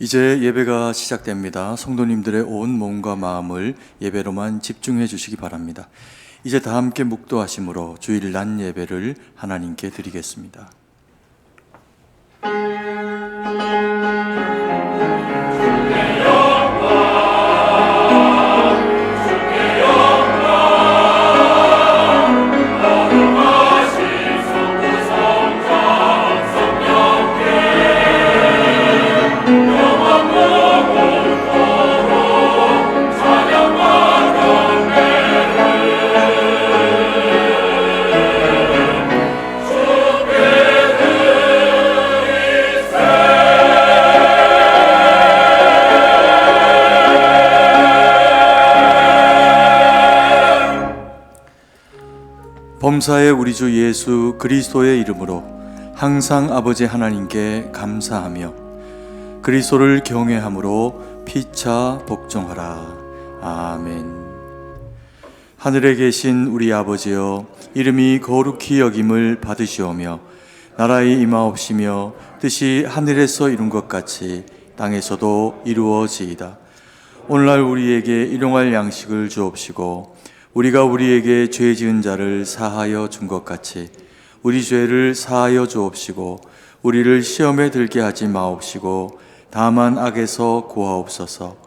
이제 예배가 시작됩니다. 성도님들의 온 몸과 마음을 예배로만 집중해 주시기 바랍니다. 이제 다 함께 묵도하심으로 주일 낮 예배를 하나님께 드리겠습니다. 범사의 우리 주 예수 그리스도의 이름으로 항상 아버지 하나님께 감사하며 그리스도를 경외함으로 피차 복종하라. 아멘. 하늘에 계신 우리 아버지여, 이름이 거룩히 여김을 받으시오며 나라의 임하옵시며 뜻이 하늘에서 이룬 것 같이 땅에서도 이루어지이다. 오늘날 우리에게 일용할 양식을 주옵시고 우리가 우리에게 죄 지은 자를 사하여 준 것 같이 우리 죄를 사하여 주옵시고 우리를 시험에 들게 하지 마옵시고 다만 악에서 구하옵소서.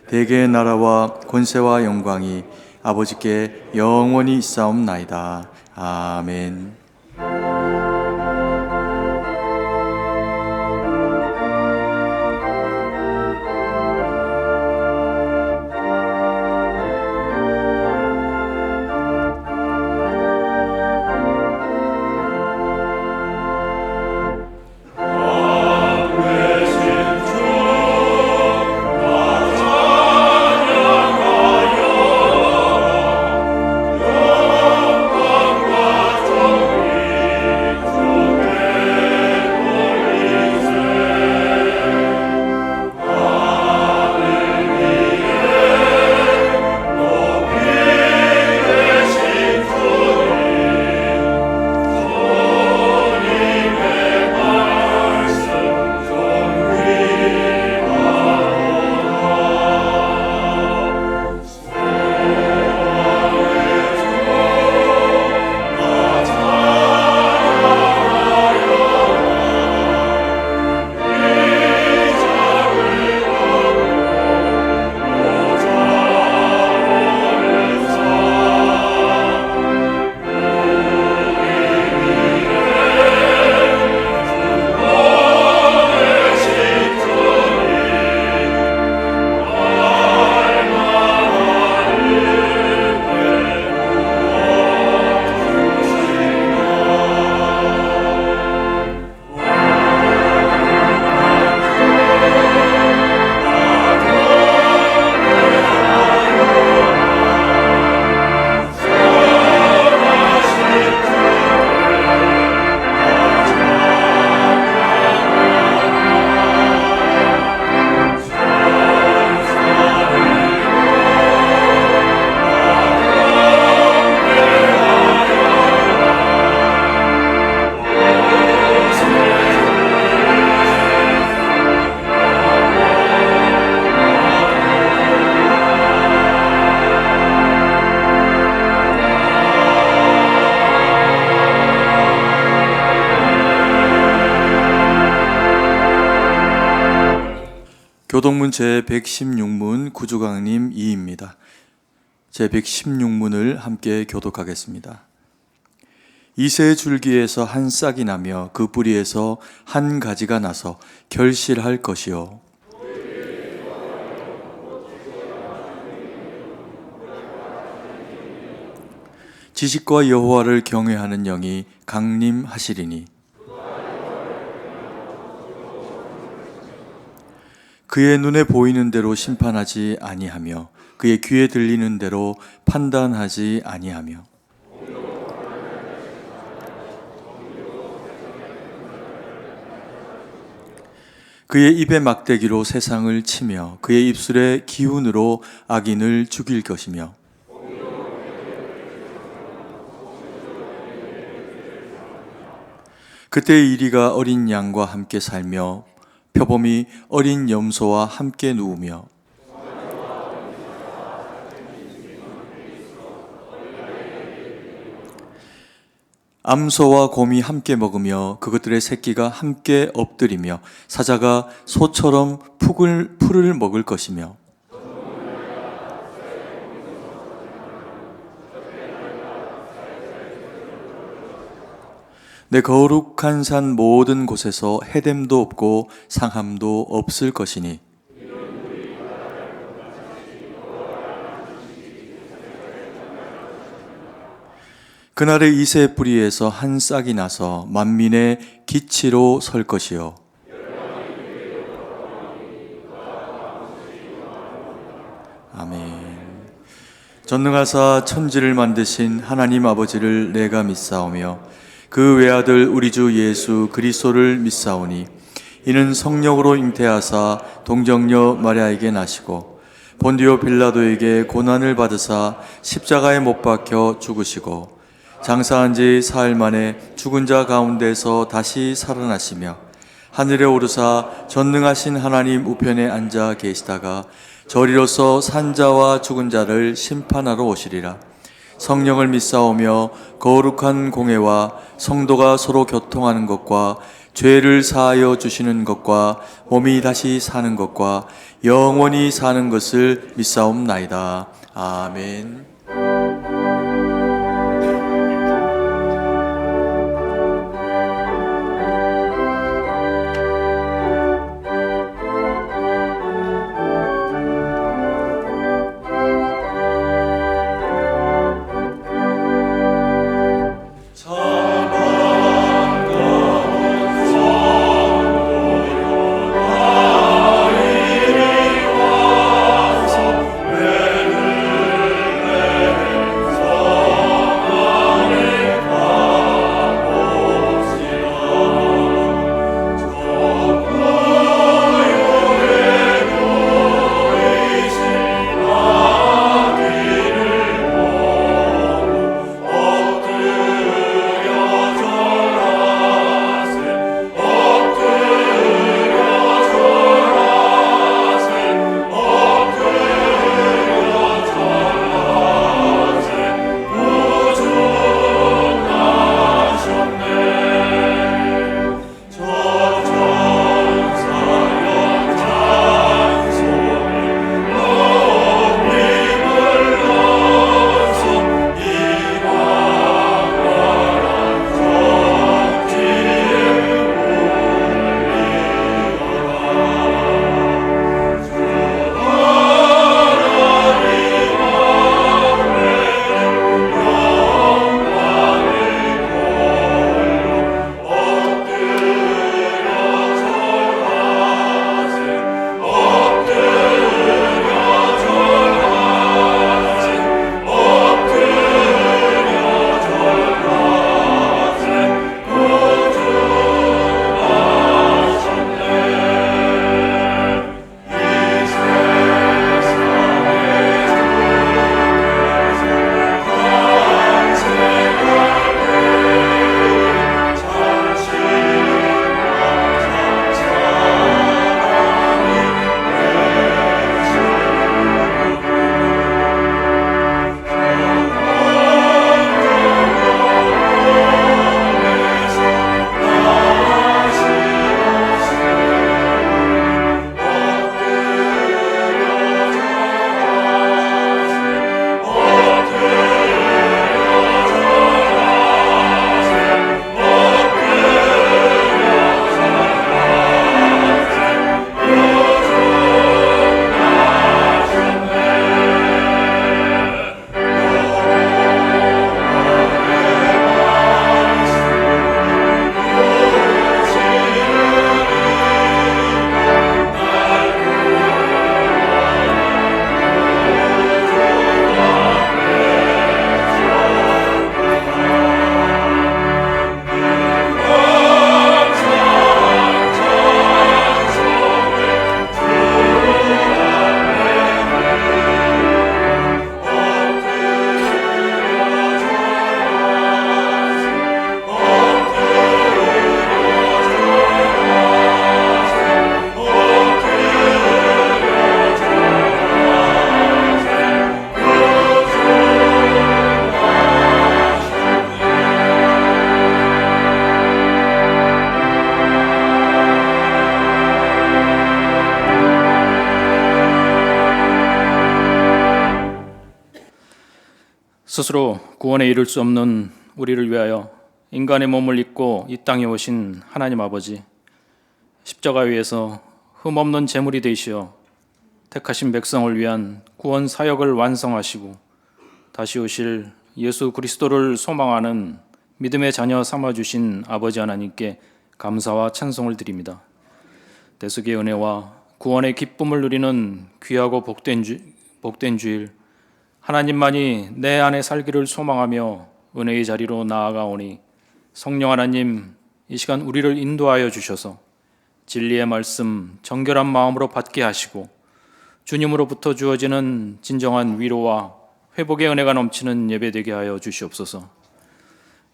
대개의 나라와 권세와 영광이 아버지께 영원히 있사옵나이다. 아멘. 교동문 제116문 구주강림 2입니다. 제116문을 함께 교독하겠습니다. 이새 줄기에서 한 싹이 나며 그 뿌리에서 한 가지가 나서 결실할 것이요. 지식과 여호와를 경외하는 영이 강림하시리니 그의 눈에 보이는 대로 심판하지 아니하며 그의 귀에 들리는 대로 판단하지 아니하며 그의 입의 막대기로 세상을 치며 그의 입술의 기운으로 악인을 죽일 것이며 그때 이리가 어린 양과 함께 살며 표범이 어린 염소와 함께 누우며 암소와 곰이 함께 먹으며 그것들의 새끼가 함께 엎드리며 사자가 소처럼 풀을 먹을 것이며 내 거룩한 산 모든 곳에서 해됨도 없고 상함도 없을 것이니 그날의 이새 뿌리에서 한 싹이 나서 만민의 기치로 설 것이요 아멘. 전능하사 천지를 만드신 하나님 아버지를 내가 믿사오며 그 외아들 우리 주 예수 그리스도를 믿사오니 이는 성령으로 잉태하사 동정녀 마리아에게 나시고 본디오 빌라도에게 고난을 받으사 십자가에 못 박혀 죽으시고 장사한 지 사흘 만에 죽은 자 가운데서 다시 살아나시며 하늘에 오르사 전능하신 하나님 우편에 앉아 계시다가 저리로서 산자와 죽은 자를 심판하러 오시리라. 성령을 믿사오며 거룩한 공회와 성도가 서로 교통하는 것과 죄를 사하여 주시는 것과 몸이 다시 사는 것과 영원히 사는 것을 믿사옵나이다. 아멘. 스스로 구원에 이를 수 없는 우리를 위하여 인간의 몸을 입고 이 땅에 오신 하나님 아버지, 십자가 위에서 흠없는 제물이 되시어 택하신 백성을 위한 구원 사역을 완성하시고 다시 오실 예수 그리스도를 소망하는 믿음의 자녀 삼아주신 아버지 하나님께 감사와 찬송을 드립니다. 대속의 은혜와 구원의 기쁨을 누리는 귀하고 복된 주일, 하나님만이 내 안에 살기를 소망하며 은혜의 자리로 나아가오니 성령 하나님, 이 시간 우리를 인도하여 주셔서 진리의 말씀 정결한 마음으로 받게 하시고 주님으로부터 주어지는 진정한 위로와 회복의 은혜가 넘치는 예배되게 하여 주시옵소서.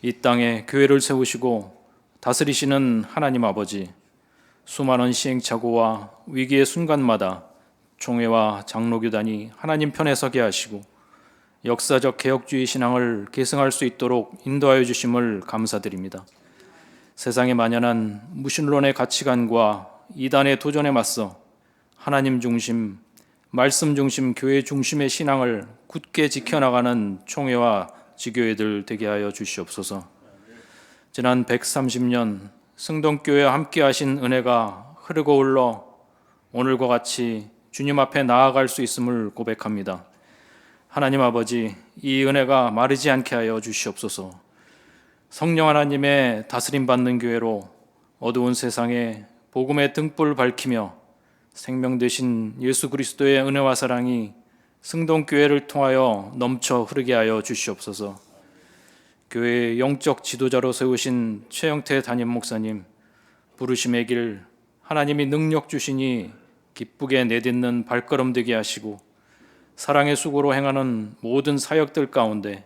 이 땅에 교회를 세우시고 다스리시는 하나님 아버지, 수많은 시행착오와 위기의 순간마다 총회와 장로교단이 하나님 편에 서게 하시고 역사적 개혁주의 신앙을 계승할 수 있도록 인도하여 주심을 감사드립니다. 세상에 만연한 무신론의 가치관과 이단의 도전에 맞서 하나님 중심, 말씀 중심, 교회 중심의 신앙을 굳게 지켜나가는 총회와 지교회들 되게 하여 주시옵소서. 지난 130년 승동교회와 함께 하신 은혜가 흐르고 흘러 오늘과 같이 주님 앞에 나아갈 수 있음을 고백합니다. 하나님 아버지, 이 은혜가 마르지 않게 하여 주시옵소서. 성령 하나님의 다스림 받는 교회로 어두운 세상에 복음의 등불을 밝히며 생명 되신 예수 그리스도의 은혜와 사랑이 승동교회를 통하여 넘쳐 흐르게 하여 주시옵소서. 교회의 영적 지도자로 세우신 최영태 담임 목사님, 부르심의 길 하나님이 능력 주시니 기쁘게 내딛는 발걸음 되게 하시고 사랑의 수고로 행하는 모든 사역들 가운데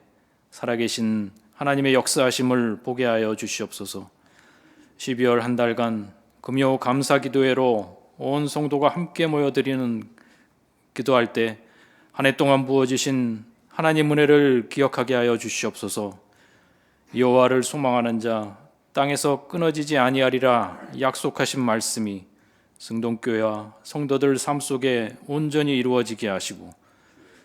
살아계신 하나님의 역사하심을 보게 하여 주시옵소서. 12월 한 달간 금요 감사기도회로 온 성도가 함께 모여드리는 기도할 때 한 해 동안 부어주신 하나님 은혜를 기억하게 하여 주시옵소서. 여호와를 소망하는 자 땅에서 끊어지지 아니하리라 약속하신 말씀이 승동교회와 성도들 삶 속에 온전히 이루어지게 하시고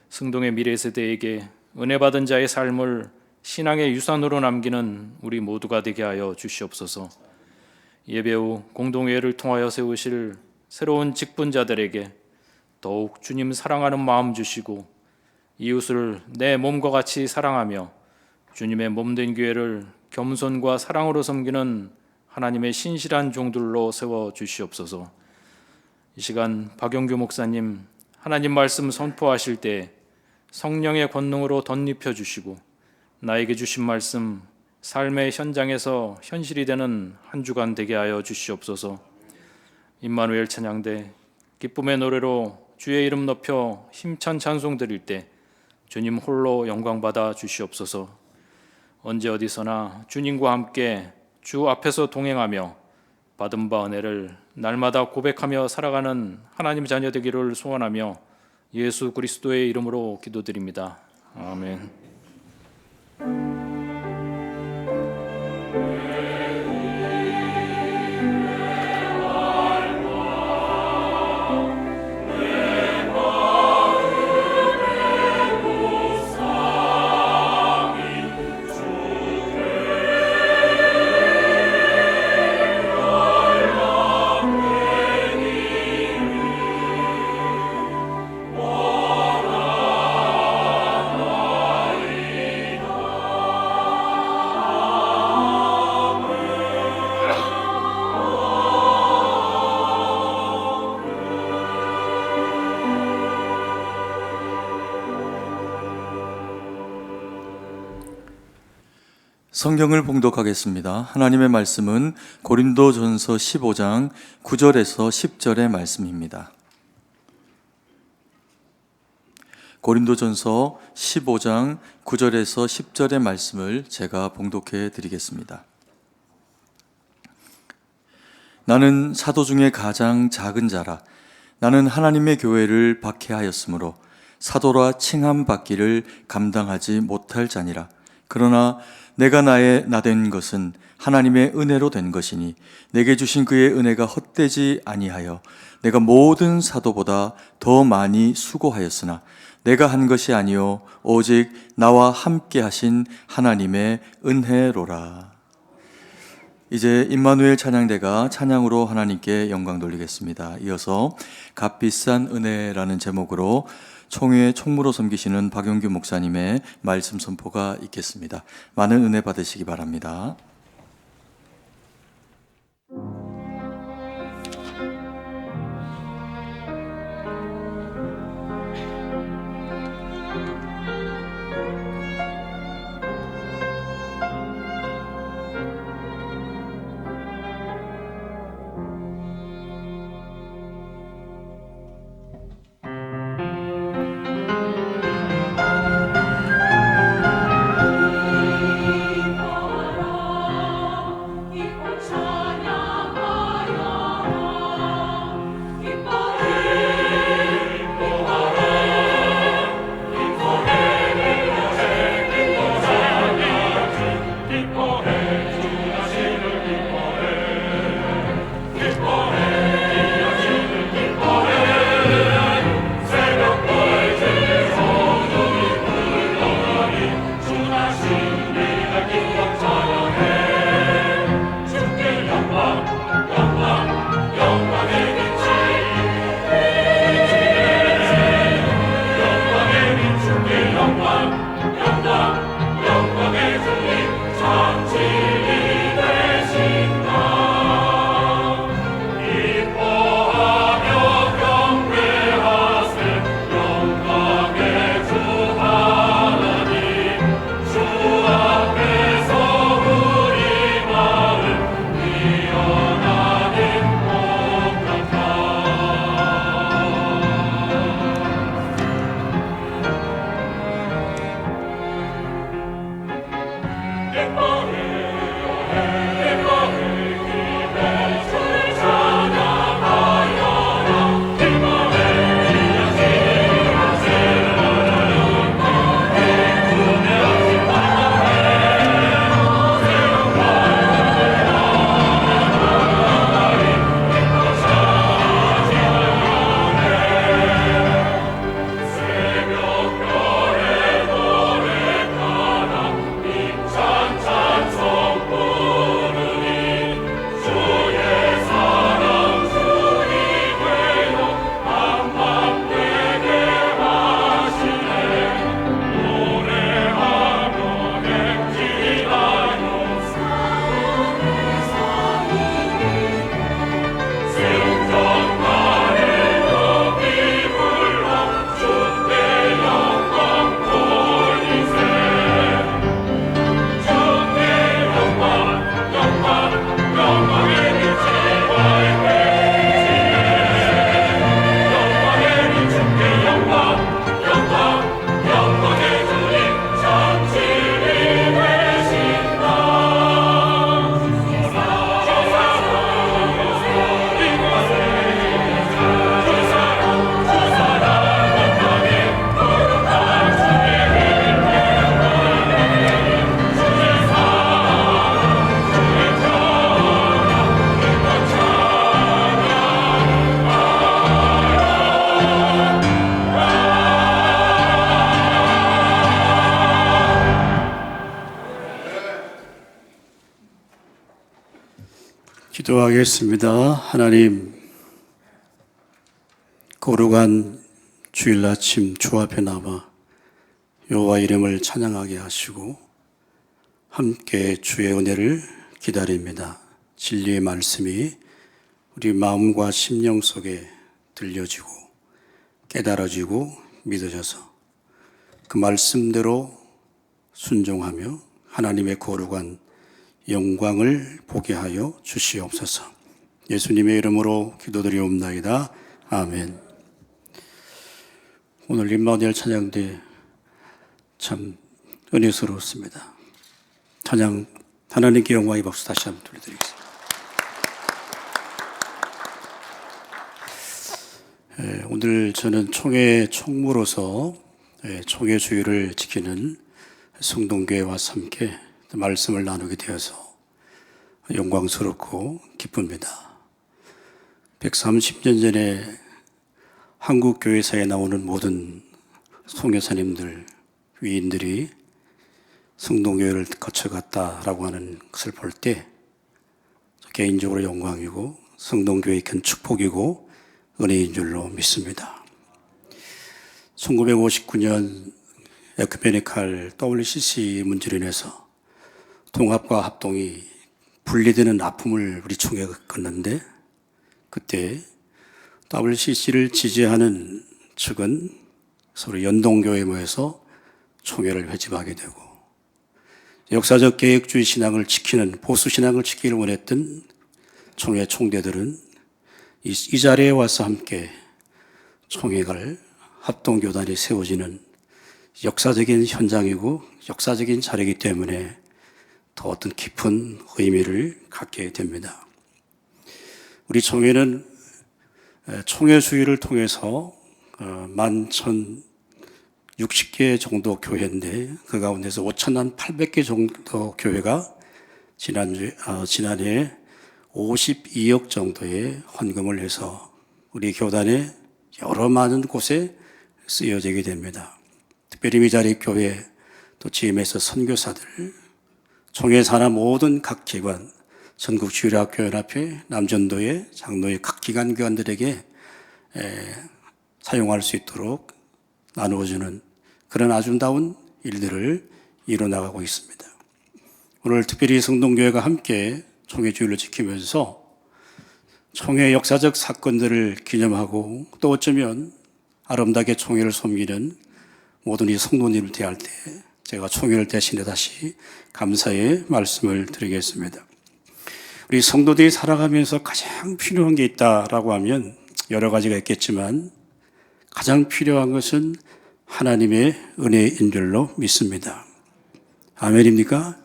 승동의 미래 세대에게 은혜 받은 자의 삶을 신앙의 유산으로 남기는 우리 모두가 되게 하여 주시옵소서. 예배 후 공동회를 통하여 세우실 새로운 직분자들에게 더욱 주님 사랑하는 마음 주시고 이웃을 내 몸과 같이 사랑하며 주님의 몸된 교회를 겸손과 사랑으로 섬기는 하나님의 신실한 종들로 세워 주시옵소서. 이 시간 박영규 목사님 하나님 말씀 선포하실 때 성령의 권능으로 덧입혀 주시고 나에게 주신 말씀 삶의 현장에서 현실이 되는 한 주간 되게 하여 주시옵소서. 임마누엘 찬양대 기쁨의 노래로 주의 이름 높여 힘찬 찬송 드릴 때 주님 홀로 영광 받아 주시옵소서. 언제 어디서나 주님과 함께 주 앞에서 동행하며 받은 바 은혜를 날마다 고백하며 살아가는 하나님 자녀 되기를 소원하며 예수 그리스도의 이름으로 기도드립니다. 아멘. 성경을 봉독하겠습니다. 하나님의 말씀은 고린도전서 15장 9절에서 10절의 말씀입니다. 고린도전서 15장 9절에서 10절의 말씀을 제가 봉독해 드리겠습니다. 나는 사도 중에 가장 작은 자라. 나는 하나님의 교회를 박해하였으므로 사도라 칭함 받기를 감당하지 못할 자니라. 그러나 내가 나된 것은 하나님의 은혜로 된 것이니 내게 주신 그의 은혜가 헛되지 아니하여 내가 모든 사도보다 더 많이 수고하였으나 내가 한 것이 아니요 오직 나와 함께 하신 하나님의 은혜로라. 이제 임마누엘 찬양대가 찬양으로 하나님께 영광 돌리겠습니다. 이어서 값비싼 은혜라는 제목으로 총회 총무로 섬기시는 박용규 목사님의 말씀 선포가 있겠습니다. 많은 은혜 받으시기 바랍니다. 기도하겠습니다. 하나님, 거룩한 주일 아침 주 앞에 나와 여호와 이름을 찬양하게 하시고 함께 주의 은혜를 기다립니다. 진리의 말씀이 우리 마음과 심령 속에 들려지고 깨달아지고 믿어져서 그 말씀대로 순종하며 하나님의 거룩한 영광을 보게 하여 주시옵소서. 예수님의 이름으로 기도드리옵나이다. 아멘. 오늘 임마누엘 찬양대 참 은혜스러웠습니다. 찬양 하나님께 영광의 박수 다시 한번 돌려드리겠습니다. 오늘 저는 총회 총무로서 총회 주의를 지키는 성동교회에 와서 함께 말씀을 나누게 되어서 영광스럽고 기쁩니다. 130년 전에 한국 교회사에 나오는 모든 선교사님들, 위인들이 성동교회를 거쳐갔다라고 하는 것을 볼 때 개인적으로 영광이고 성동교회의 큰 축복이고 은혜인 줄로 믿습니다. 1959년 에큐메니칼 WCC 문제로 인해서 통합과 합동이 분리되는 아픔을 우리 총회가 겪었는데, 그때 WCC를 지지하는 측은 서로 연동교회에 모여서 총회를 회집하게 되고, 역사적 계획주의 신앙을 지키는 보수 신앙을 지키기를 원했던 총회 총대들은 이 자리에 와서 함께 총회가 합동교단이 세워지는 역사적인 현장이고 역사적인 자리이기 때문에 더 어떤 깊은 의미를 갖게 됩니다. 우리 총회는 총회 수요를 통해서 11,060개 정도 교회인데, 그 가운데서 5,800개 정도 교회가 지난해 52억 정도의 헌금을 해서 우리 교단의 여러 많은 곳에 쓰여지게 됩니다. 특별히 이 자리 교회, 또 GMS 선교사들, 총회 산하 모든 각 기관, 전국 주일학교연합회, 남전도회, 장로회 각 기관 교관들에게 사용할 수 있도록 나누어주는 그런 아름다운 일들을 이뤄나가고 있습니다. 오늘 특별히 성동교회가 함께 총회 주일을 지키면서 총회 역사적 사건들을 기념하고, 또 어쩌면 아름답게 총회를 섬기는 모든 이 성도님을 대할 때 제가 총회를 대신해 다시 감사의 말씀을 드리겠습니다. 우리 성도들이 살아가면서 가장 필요한 게 있다라고 하면 여러 가지가 있겠지만, 가장 필요한 것은 하나님의 은혜인 줄로 믿습니다. 아멘입니까?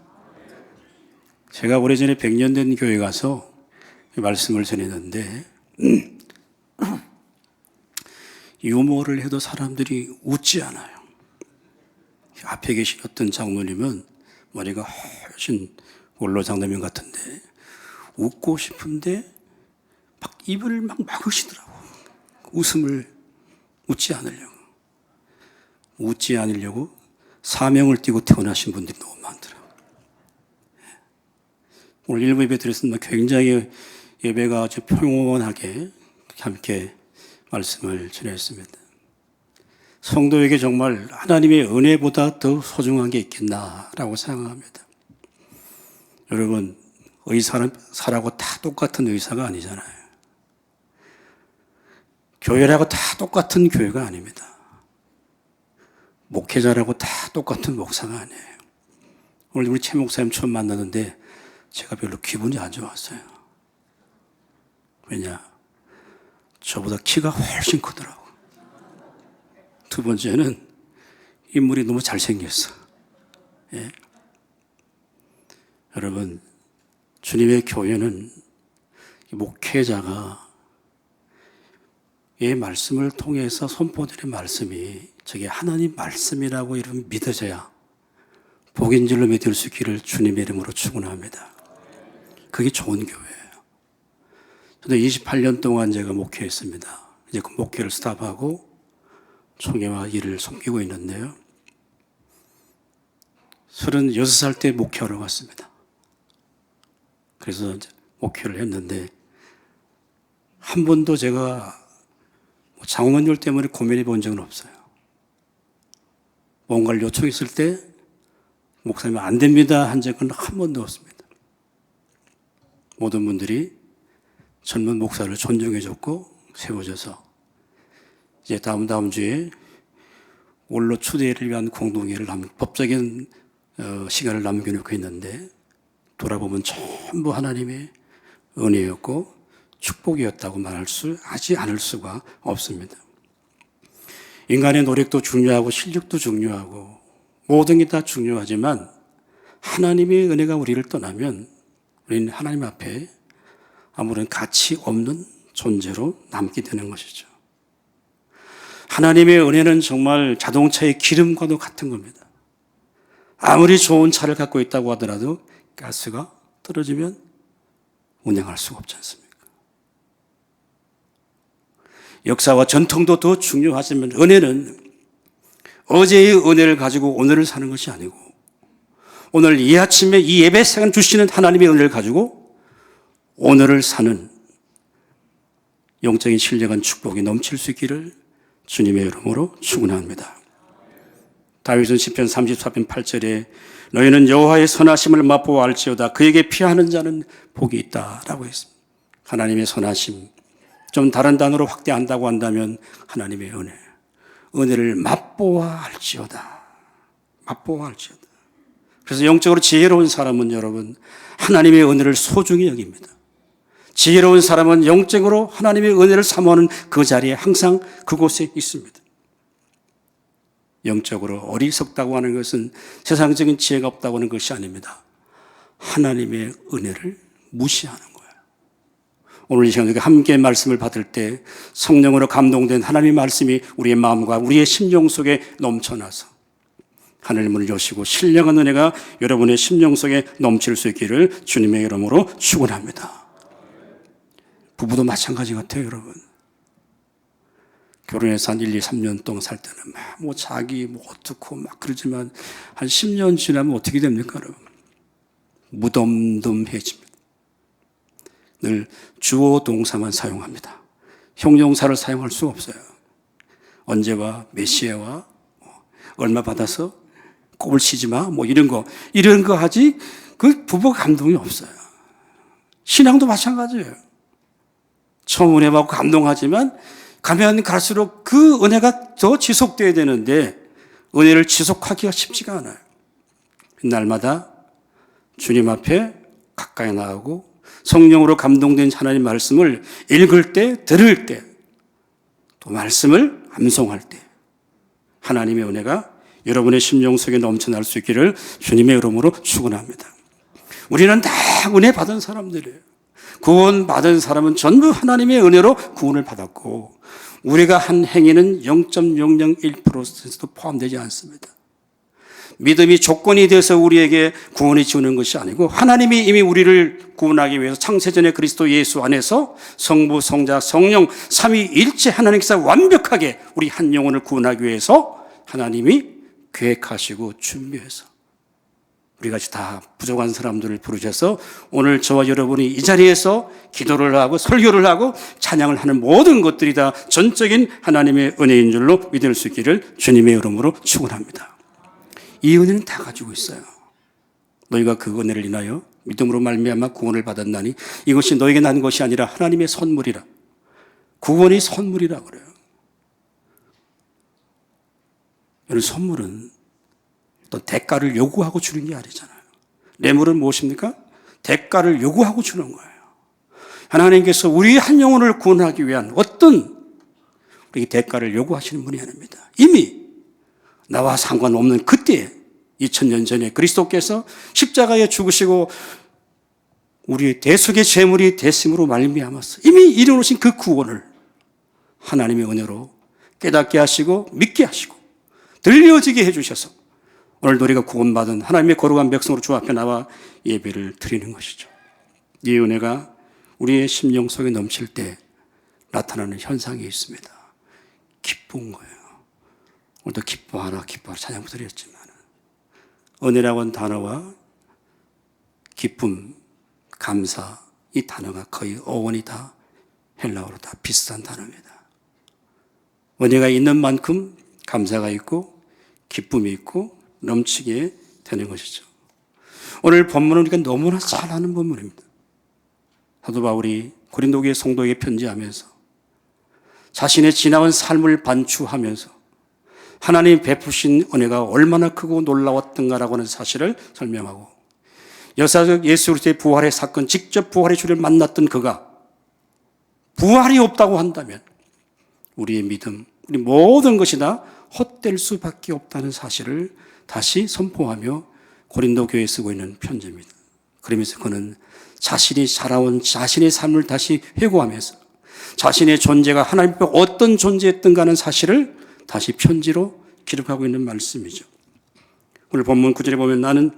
제가 오래전에 100년 된 교회 가서 말씀을 전했는데, 유머를 해도 사람들이 웃지 않아요. 앞에 계신 어떤 장로님은 머리가 훨씬 원로 장로님 같은데 웃고 싶은데 막 입을 막 막으시더라고. 웃지 않으려고 사명을 띠고 태어나신 분들이 너무 많더라고요. 오늘 일부 예배 드렸습니다. 굉장히 예배가 아주 평온하게 함께 말씀을 전했습니다. 성도에게 정말 하나님의 은혜보다 더 소중한 게 있겠나라고 생각합니다. 여러분, 의사라고 다 똑같은 의사가 아니잖아요. 교회라고 다 똑같은 교회가 아닙니다. 목회자라고 다 똑같은 목사가 아니에요. 오늘 우리 최 목사님 처음 만났는데 제가 별로 기분이 안 좋았어요. 왜냐? 저보다 키가 훨씬 크더라고. 두 번째는 인물이 너무 잘생겼어. 예. 여러분, 주님의 교회는 목회자가 이 말씀을 통해서 선포드린 말씀이 저게 하나님 말씀이라고 이름 믿어져야 복인 줄로 믿을 수 있기를 주님의 이름으로 축원합니다. 그게 좋은 교회예요. 저도 28년 동안 제가 목회했습니다. 이제 그 목회를 스탑하고 총회와 일을 섬기고 있는데요. 36살 때 목회하러 갔습니다. 그래서 목회를 했는데 한 번도 제가 장원율 때문에 고민해 본 적은 없어요. 뭔가를 요청했을 때 목사님 안 됩니다 한 적은 한 번도 없습니다. 모든 분들이 젊은 목사를 존중해 줬고 세워줘서 이제 다음 주에 원로 추대를 위한 공동회를 법적인 시간을 남겨놓고 있는데, 돌아보면 전부 하나님의 은혜였고 축복이었다고 하지 않을 수가 없습니다. 인간의 노력도 중요하고 실력도 중요하고 모든 게 다 중요하지만 하나님의 은혜가 우리를 떠나면 우리는 하나님 앞에 아무런 가치 없는 존재로 남게 되는 것이죠. 하나님의 은혜는 정말 자동차의 기름과도 같은 겁니다. 아무리 좋은 차를 갖고 있다고 하더라도 가스가 떨어지면 운행할 수가 없지 않습니까? 역사와 전통도 더 중요하지만 은혜는 어제의 은혜를 가지고 오늘을 사는 것이 아니고 오늘 이 아침에 이 예배 시간 주시는 하나님의 은혜를 가지고 오늘을 사는 영적인 신령한 축복이 넘칠 수 있기를 주님의 이름으로 축원합니다. 다윗은 시편 34편 8절에 너희는 여호와의 선하심을 맛보아 알지어다 그에게 피하는 자는 복이 있다라고 했습니다. 하나님의 선하심, 좀 다른 단어로 확대한다고 한다면 하나님의 은혜, 은혜를 맛보아 알지어다. 맛보아 알지어다. 그래서 영적으로 지혜로운 사람은 여러분 하나님의 은혜를 소중히 여깁니다. 지혜로운 사람은 영적으로 하나님의 은혜를 사모하는 그 자리에 항상 그곳에 있습니다. 영적으로 어리석다고 하는 것은 세상적인 지혜가 없다고 하는 것이 아닙니다. 하나님의 은혜를 무시하는 거예요. 오늘 이 시간에 함께 말씀을 받을 때 성령으로 감동된 하나님의 말씀이 우리의 마음과 우리의 심령 속에 넘쳐나서 하늘 문을 여시고 신령한 은혜가 여러분의 심령 속에 넘칠 수 있기를 주님의 이름으로 축원합니다. 부부도 마찬가지 같아요, 여러분. 결혼해서 한 1, 2, 3년 동안 살 때는 막 자기 어떻고 막 그러지만 한 10년 지나면 어떻게 됩니까, 여러분? 무덤덤해집니다. 늘 주어 동사만 사용합니다. 형용사를 사용할 수가 없어요. 언제와 몇 시에 와, 얼마 받아서 꼽을 치지 마, 이런 거 하지 그 부부 감동이 없어요. 신앙도 마찬가지예요. 처음 은혜 받고 감동하지만 가면 갈수록 그 은혜가 더 지속돼야 되는데 은혜를 지속하기가 쉽지가 않아요. 날마다 주님 앞에 가까이 나가고 성령으로 감동된 하나님 말씀을 읽을 때, 들을 때, 또 말씀을 암송할 때 하나님의 은혜가 여러분의 심령 속에 넘쳐날 수 있기를 주님의 이름으로 축원합니다. 우리는 다 은혜 받은 사람들이에요. 구원받은 사람은 전부 하나님의 은혜로 구원을 받았고 우리가 한 행위는 0.001%도 포함되지 않습니다. 믿음이 조건이 돼서 우리에게 구원이 주는 것이 아니고 하나님이 이미 우리를 구원하기 위해서 창세전에 그리스도 예수 안에서 성부, 성자, 성령 삼위일체 하나님께서 완벽하게 우리 한 영혼을 구원하기 위해서 하나님이 계획하시고 준비해서 우리같이 다 부족한 사람들을 부르셔서 오늘 저와 여러분이 이 자리에서 기도를 하고 설교를 하고 찬양을 하는 모든 것들이 다 전적인 하나님의 은혜인 줄로 믿을 수 있기를 주님의 이름으로 축원합니다. 이 은혜는 다 가지고 있어요. 너희가 그 은혜를 인하여 믿음으로 말미암아 구원을 받았나니 이것이 너에게 난 것이 아니라 하나님의 선물이라. 구원이 선물이라 그래요. 이런 선물은 또 대가를 요구하고 주는 게 아니잖아요. 뇌물은 무엇입니까? 대가를 요구하고 주는 거예요. 하나님께서 우리 한 영혼을 구원하기 위한 어떤 우리 대가를 요구하시는 분이 아닙니다. 이미 나와 상관없는 그때 2000년 전에 그리스도께서 십자가에 죽으시고 우리의 대속의 제물이 되심으로 말미암았어. 이미 이루어진 그 구원을 하나님의 은혜로 깨닫게 하시고 믿게 하시고 들려지게 해주셔서 오늘도 우리가 구원받은 하나님의 거룩한 백성으로 주 앞에 나와 예배를 드리는 것이죠. 이 은혜가 우리의 심령 속에 넘칠 때 나타나는 현상이 있습니다. 기쁜 거예요. 오늘도 기뻐하라 찬양 드렸지만 은혜라고 하는 단어와 기쁨, 감사 이 단어가 거의 어원이 다 헬라어로 다 비슷한 단어입니다. 은혜가 있는 만큼 감사가 있고 기쁨이 있고 넘치게 되는 것이죠. 오늘 본문은 우리가 너무나 잘 아는 본문입니다. 사도 바울이 고린도 교회 성도에게 편지하면서 자신의 지나온 삶을 반추하면서 하나님 베푸신 은혜가 얼마나 크고 놀라웠던가라고 하는 사실을 설명하고 역사적 예수 그리스도의 부활의 사건, 직접 부활의 주를 만났던 그가 부활이 없다고 한다면 우리의 믿음, 우리 모든 것이 다 헛될 수밖에 없다는 사실을 다시 선포하며 고린도 교회에 쓰고 있는 편지입니다. 그러면서 그는 자신이 살아온 자신의 삶을 다시 회고하면서 자신의 존재가 하나님 앞에 어떤 존재였던가 하는 사실을 다시 편지로 기록하고 있는 말씀이죠. 오늘 본문 9절에 보면 나는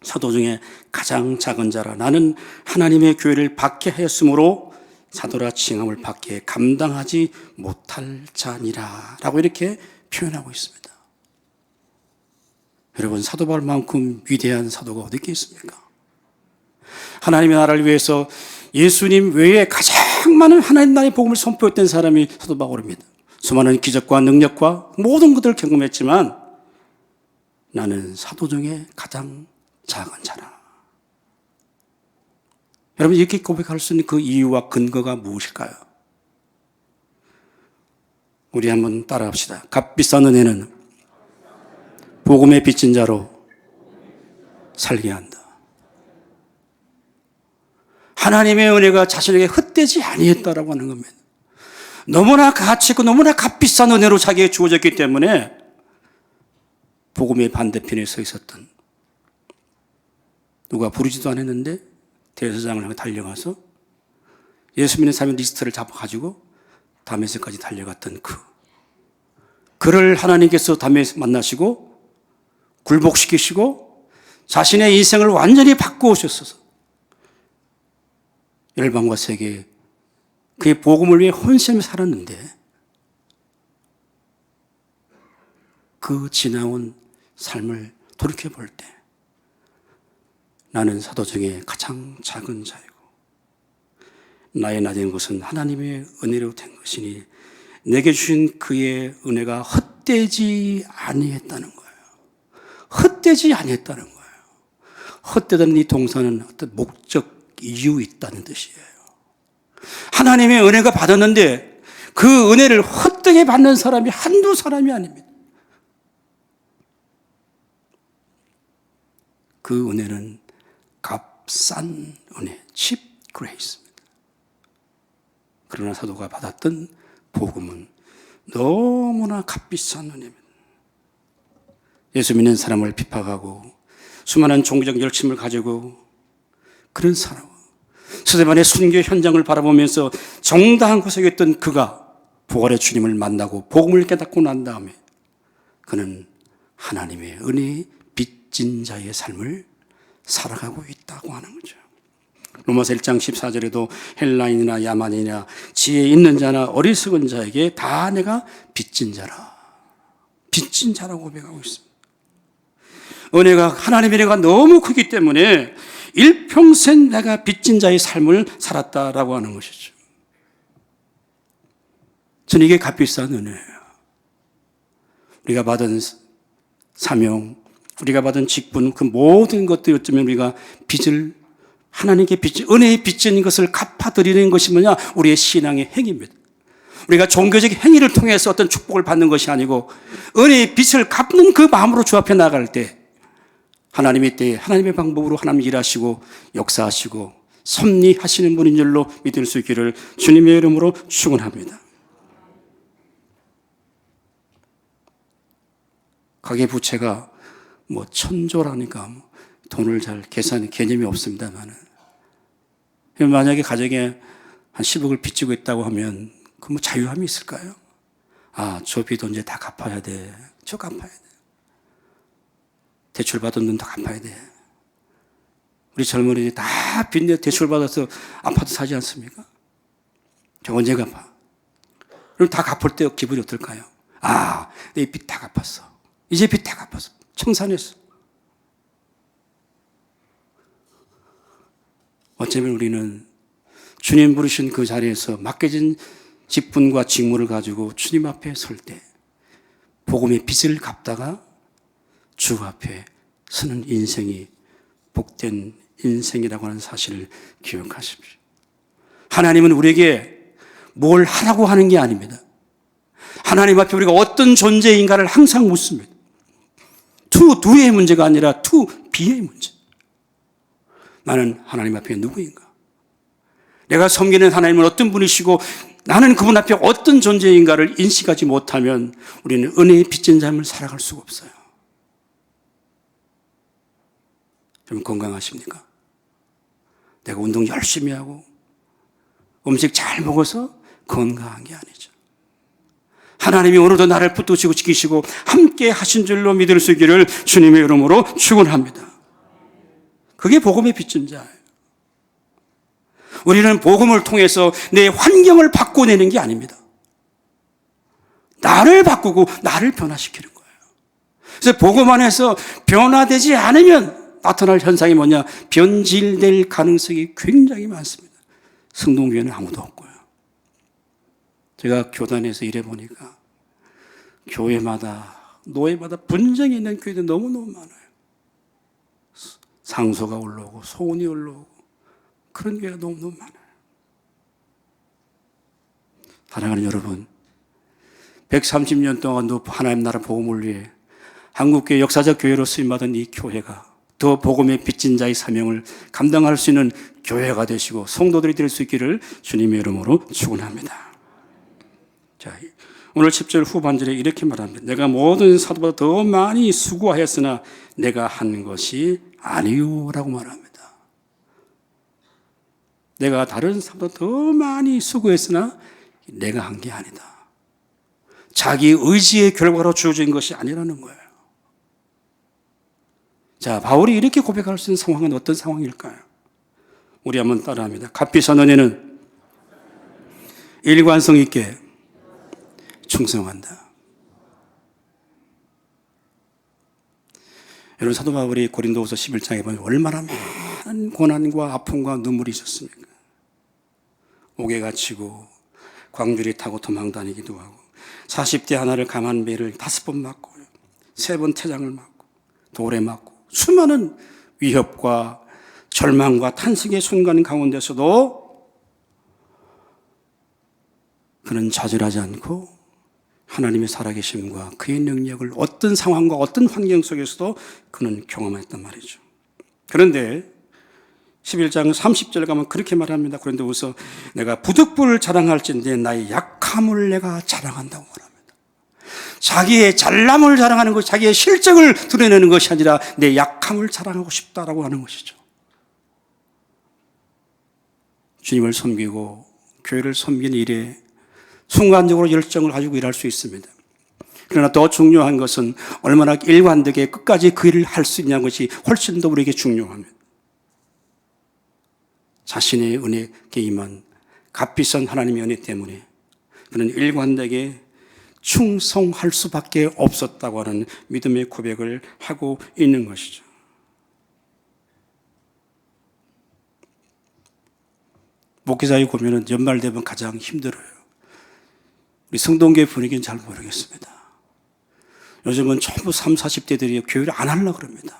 사도 중에 가장 작은 자라 나는 하나님의 교회를 박해하였으므로 사도라 칭함을 받기에 감당하지 못할 자니라 라고 이렇게 표현하고 있습니다. 여러분, 사도 바울만큼 위대한 사도가 어디 있겠습니까? 하나님의 나라를 위해서 예수님 외에 가장 많은 하나님 나라의 복음을 선포했던 사람이 사도 바울입니다. 수많은 기적과 능력과 모든 것들을 경험했지만 나는 사도 중에 가장 작은 자라. 여러분, 이렇게 고백할 수 있는 그 이유와 근거가 무엇일까요? 우리 한번 따라합시다. 값비싼 은혜는 복음의 빚진 자로 살게 한다. 하나님의 은혜가 자신에게 헛되지 아니했다라고 하는 겁니다. 너무나 가치 있고 너무나 값비싼 은혜로 자기에게 주어졌기 때문에 복음의 반대편에 서 있었던, 누가 부르지도 않았는데 대제사장을 향해 달려가서 예수 믿는 사람의 리스트를 잡아가지고 다메섹까지 달려갔던 그를 하나님께서 다메섹 만나시고 굴복시키시고 자신의 인생을 완전히 바꾸오셨어서 열방과 세계에 그의 복음을 위해 헌신하며 살았는데 그 지나온 삶을 돌이켜볼 때 나는 사도 중에 가장 작은 자이고 나의 나된 것은 하나님의 은혜로 된 것이니 내게 주신 그의 은혜가 헛되지 아니했다는 거예요. 헛되지 아니했다는 거예요. 헛되다는 이 동사는 어떤 목적, 이유 있다는 뜻이에요. 하나님의 은혜가 받았는데 그 은혜를 헛되게 받는 사람이 한두 사람이 아닙니다. 그 은혜는 값싼 은혜, cheap grace입니다. 그러나 사도가 받았던 복음은 너무나 값비싼 은혜입니다. 예수 믿는 사람을 핍박하고 수많은 종교적 열심을 가지고 그런 사람, 스데반의 순교 현장을 바라보면서 정당한 곳에 있던 그가 부활의 주님을 만나고 복음을 깨닫고 난 다음에 그는 하나님의 은혜의 빚진 자의 삶을 살아가고 있다고 하는 거죠. 로마서 1장 14절에도 헬라인이나 야만이나 지혜 있는 자나 어리석은 자에게 다 내가 빚진 자라, 빚진 자라고 고백하고 있습니다. 은혜가, 하나님의 은혜가 너무 크기 때문에 일평생 내가 빚진 자의 삶을 살았다라고 하는 것이죠. 저는 이게 값비싼 은혜예요. 우리가 받은 사명, 우리가 받은 직분, 그 모든 것들 어쩌면 우리가 빚을, 하나님께 빚진, 은혜의 빚진 것을 갚아드리는 것이 뭐냐? 우리의 신앙의 행위입니다. 우리가 종교적 행위를 통해서 어떤 축복을 받는 것이 아니고 은혜의 빚을 갚는 그 마음으로 주 앞에 나갈 때 하나님의 때에 하나님의 방법으로 하나님 일하시고 역사하시고 섭리하시는 분인 줄로 믿을 수 있기를 주님의 이름으로 축원합니다. 가계부채가 뭐 천조라니까 돈을 잘 계산 개념이 없습니다만은, 만약에 가정에 한 10억을 빚지고 있다고 하면 그 뭐 자유함이 있을까요? 아, 저 빚 언제 다 갚아야 돼. 저 갚아야 돼. 대출받은 돈 다 갚아야 돼. 우리 젊은이들이 다 빚내 대출받아서 아파트 사지 않습니까? 저 언제 갚아? 그럼 다 갚을 때 기분이 어떨까요? 아, 내 빚 다 갚았어. 이제 빚 다 갚았어. 청산했어. 어쩌면 우리는 주님 부르신 그 자리에서 맡겨진 직분과 직무를 가지고 주님 앞에 설 때 복음의 빚을 갚다가 주 앞에 서는 인생이 복된 인생이라고 하는 사실을 기억하십시오. 하나님은 우리에게 뭘 하라고 하는 게 아닙니다. 하나님 앞에 우리가 어떤 존재인가를 항상 묻습니다. to do의 문제가 아니라 to be의 문제. 나는 하나님 앞에 누구인가? 내가 섬기는 하나님은 어떤 분이시고 나는 그분 앞에 어떤 존재인가를 인식하지 못하면 우리는 은혜의 빚진 삶을 살아갈 수가 없어요. 좀 건강하십니까? 내가 운동 열심히 하고 음식 잘 먹어서 건강한 게 아니죠. 하나님이 오늘도 나를 붙드시고 지키시고 함께 하신 줄로 믿을 수 있기를 주님의 이름으로 축원합니다. 그게 복음의 빚진 자예요. 우리는 복음을 통해서 내 환경을 바꿔내는 게 아닙니다. 나를 바꾸고 나를 변화시키는 거예요. 그래서 복음 안에서 변화되지 않으면 나타날 현상이 뭐냐? 변질될 가능성이 굉장히 많습니다. 성동교회는 아무도 없고요. 제가 교단에서 일해보니까 교회마다, 노예마다 분쟁이 있는 교회도 너무너무 많아요. 상소가 올라오고 소원이 올라오고 그런 교회가 너무너무 많아요. 사랑하는 여러분, 130년 동안 하나님 나라 복음을 위해 한국교회 역사적 교회로 쓰임받은 이 교회가 더 복음의 빚진 자의 사명을 감당할 수 있는 교회가 되시고 성도들이 될 수 있기를 주님의 이름으로 축원합니다. 자, 오늘 10절 후반절에 이렇게 말합니다. 내가 모든 사도보다 더 많이 수고하였으나 내가 한 것이 아니요 라고 말합니다. 내가 다른 사도보다 더 많이 수고했으나 내가 한 게 아니다. 자기 의지의 결과로 주어진 것이 아니라는 거예요. 자, 바울이 이렇게 고백할 수 있는 상황은 어떤 상황일까요? 우리 한번 따라합니다. 값비싼 은혜는 일관성 있게 충성한다. 여러분, 사도 바울이 고린도후서 11장에 보면 얼마나 많은 고난과 아픔과 눈물이 있었습니까? 옥에 갇히고 광주리 타고 도망다니기도 하고 40대 하나를 감한 매를 5번 맞고 3번 태장을 맞고 돌에 맞고 수많은 위협과 절망과 탄식의 순간 가운데서도 그는 좌절하지 않고 하나님의 살아계심과 그의 능력을 어떤 상황과 어떤 환경 속에서도 그는 경험했단 말이죠. 그런데 11장 30절 가면 그렇게 말합니다. 고린도후서 내가 부득불을 자랑할진대 나의 약함을 내가 자랑한다고 말합니다. 자기의 잘남을 자랑하는 것, 자기의 실적을 드러내는 것이 아니라 내 약함을 자랑하고 싶다라고 하는 것이죠. 주님을 섬기고 교회를 섬기는 일에 순간적으로 열정을 가지고 일할 수 있습니다. 그러나 더 중요한 것은 얼마나 일관되게 끝까지 그 일을 할 수 있냐는 것이 훨씬 더 우리에게 중요합니다. 자신의 은혜에 임한 값비싼 하나님의 은혜 때문에 그는 일관되게 충성할 수밖에 없었다고 하는 믿음의 고백을 하고 있는 것이죠. 목회자의 고민은 연말 되면 가장 힘들어요. 우리 성동교회 분위기는 잘 모르겠습니다. 요즘은 전부 30, 40대들이 교회를 안 하려고 그럽니다.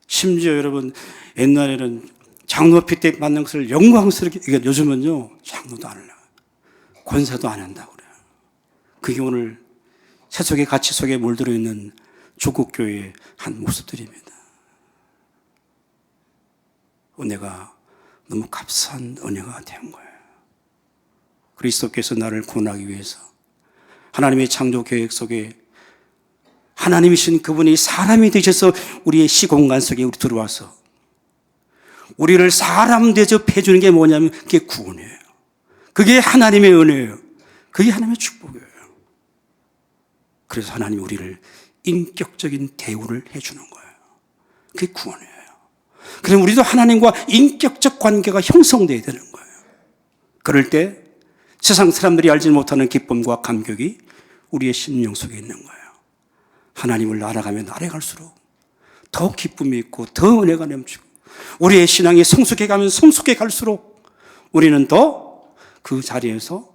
심지어 여러분, 옛날에는 장로피 때 받는 것을 영광스럽게, 이게 요즘은요, 장로도 안 하려고, 권사도 안 한다고 그래요. 그게 오늘 세속의 가치 속에 물들어 있는 조국교회의 한 모습들입니다. 은혜가 너무 값싼 은혜가 된 거예요. 그리스도께서 나를 구원하기 위해서 하나님의 창조 계획 속에 하나님이신 그분이 사람이 되셔서 우리의 시공간 속에 우리 들어와서 우리를 사람 대접해 주는 게 뭐냐면 그게 구원이에요. 그게 하나님의 은혜예요. 그게 하나님의 축복이에요. 그래서 하나님이 우리를 인격적인 대우를 해주는 거예요. 그게 구원이에요. 그럼 우리도 하나님과 인격적 관계가 형성되어야 되는 거예요. 그럴 때 세상 사람들이 알지 못하는 기쁨과 감격이 우리의 심령 속에 있는 거예요. 하나님을 알아가면 알아갈수록 더 기쁨이 있고 더 은혜가 넘치고 우리의 신앙이 성숙해 가면 성숙해 갈수록 우리는 더 그 자리에서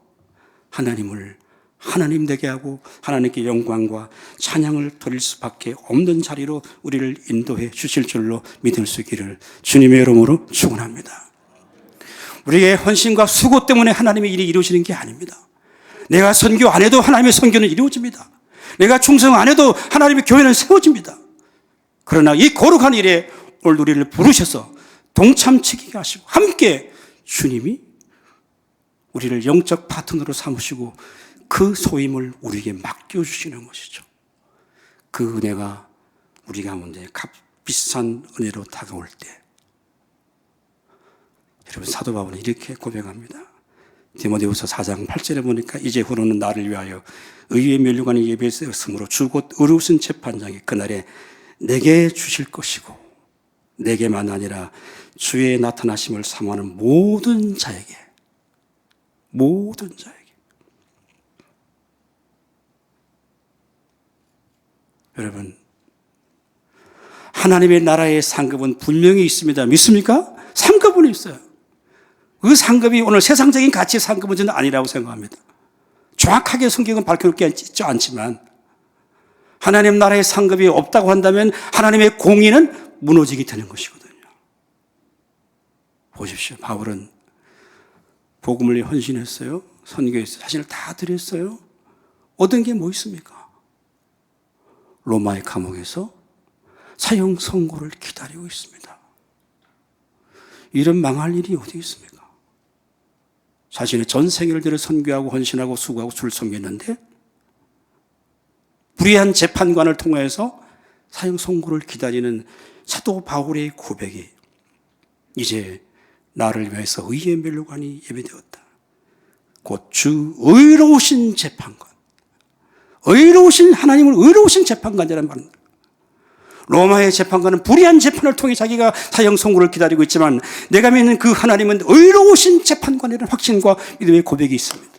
하나님을 하나님 되게 하고 하나님께 영광과 찬양을 드릴 수밖에 없는 자리로 우리를 인도해 주실 줄로 믿을 수 있기를 주님의 이름으로 축원합니다. 우리의 헌신과 수고 때문에 하나님의 일이 이루어지는 게 아닙니다. 내가 선교 안 해도 하나님의 선교는 이루어집니다. 내가 충성 안 해도 하나님의 교회는 세워집니다. 그러나 이 거룩한 일에 오늘 우리를 부르셔서 동참치게 하시고 함께 주님이 우리를 영적 파트너로 삼으시고 그 소임을 우리에게 맡겨주시는 것이죠. 그 은혜가 우리 가운데 값비싼 은혜로 다가올 때 여러분, 사도 바울은 이렇게 고백합니다. 디모데후서 4장 8절에 보니까 이제후로는 나를 위하여 의의 면류관의 예배에 쓰므로 주 곧 의로우신 재판장이 그날에 내게 주실 것이고 내게만 아니라 주의 나타나심을 사모하는 모든 자에게 여러분, 하나님의 나라의 상급은 분명히 있습니다. 믿습니까? 상급은 있어요. 그 상급이 오늘 세상적인 가치의 상급은 저는 아니라고 생각합니다. 정확하게 성경은 밝혀놓지 않지만 하나님 나라의 상급이 없다고 한다면 하나님의 공의는 무너지게 되는 것이거든요. 보십시오. 바울은 복음을 헌신했어요. 선교했어요. 자신을 다 드렸어요. 얻은 게 뭐 있습니까? 로마의 감옥에서 사형 선고를 기다리고 있습니다. 이런 망할 일이 어디 있습니까? 자신의 전 생애를 들여 선교하고 헌신하고 수고하고 주를 섬겼는데 불의한 재판관을 통해서 사형 선고를 기다리는 사도 바울의 고백이 이제 나를 위해서 의의 멸류관이 예배되었다. 곧 주 의로우신 재판관, 의로우신 하나님을 의로우신 재판관이라는 말입니다. 로마의 재판관은 불의한 재판을 통해 자기가 사형 선고를 기다리고 있지만 내가 믿는 그 하나님은 의로우신 재판관이라는 확신과 믿음의 고백이 있습니다.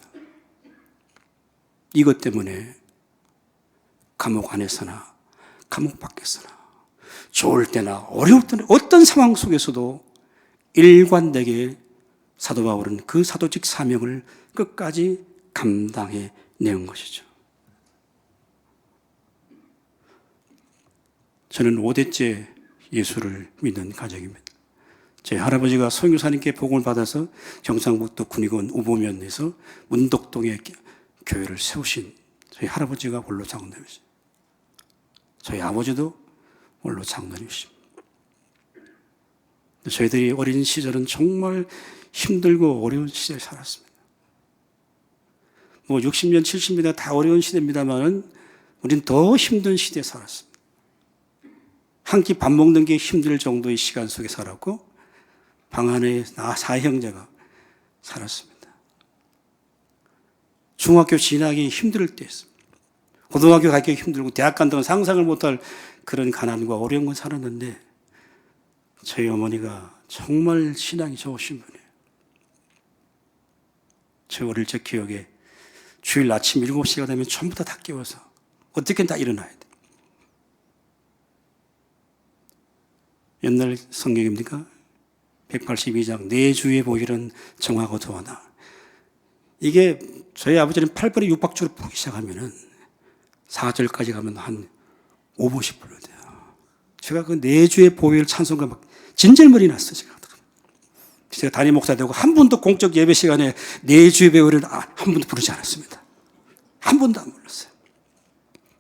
이것 때문에 감옥 안에서나 감옥 밖에서나 좋을 때나 어려울 때나 어떤 상황 속에서도 일관되게 사도 바울은 그 사도직 사명을 끝까지 감당해 내온 것이죠. 저는 5대째 예수를 믿는 가정입니다. 제 할아버지가 선교사님께 복음을 받아서 경상북도 군의군 우보면에서 문덕동에 교회를 세우신 저희 할아버지가 원로 장로님이십니다. 저희 아버지도 원로 장로님이십니다. 저희들이 어린 시절은 정말 힘들고 어려운 시대를 살았습니다. 뭐 60년, 70년 다 어려운 시대입니다만 우리는 더 힘든 시대에 살았습니다. 한 끼 밥 먹는 게 힘들 정도의 시간 속에 살았고 방 안에 나 4형제가 살았습니다. 중학교 진학이 힘들 때였습니다. 고등학교 가기 힘들고 대학 간다면 상상을 못할 그런 가난과 어려운 건 살았는데 저희 어머니가 정말 신앙이 좋으신 분이에요. 제 어릴 적 기억에 주일 아침 7시가 되면 전부 다 깨워서 어떻게든 다 일어나야 돼. 옛날 성경입니까? 182장 내 주의 복일은 정하고 도하나. 이게 저희 아버지는 8번에 육박주를 부르기 시작하면은 4절까지 가면 한 5번씩 불러야 돼요. 제가 그 내 주의 복일 찬송가 막 진절머리 났어요. 제가 담임 목사 되고 한 번도 공적 예배 시간에 내 주의 복일을 한 번도 부르지 않았습니다. 한 번도 안 불렀어요.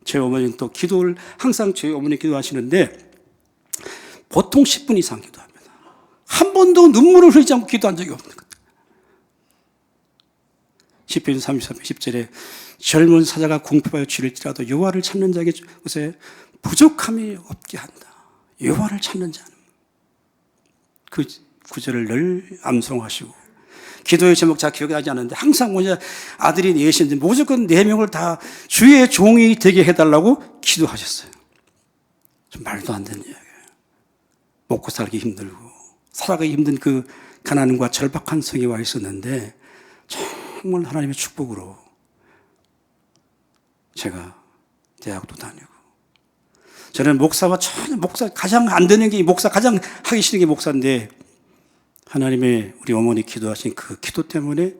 제 어머니는 또 기도를 항상 저희 어머니 기도하시는데 보통 10분 이상 기도합니다. 한 번도 눈물을 흘리지 않고 기도한 적이 없는 것. 시편 33편 10절에 젊은 사자가 궁핍하여 쥐를지라도 여호와를 찾는 자에게 곳에 부족함이 없게 한다. 여호와를 찾는 자는 그 구절을 늘 암송하시고 기도의 제목 잘 기억이 나지 않는데 항상 뭐냐 아들이 넷인데 무조건 4명을 다 주의 종이 되게 해달라고 기도하셨어요. 좀 말도 안 되는 이야기예요. 먹고 살기 힘들고 살아가기 힘든 그 가난과 절박한 성에 와 있었는데 정말 하나님의 축복으로 제가 대학도 다니고 저는 목사 가장 안 되는 게 목사 가장 하기 싫은 게 목사인데 하나님의 우리 어머니 기도하신 그 기도 때문에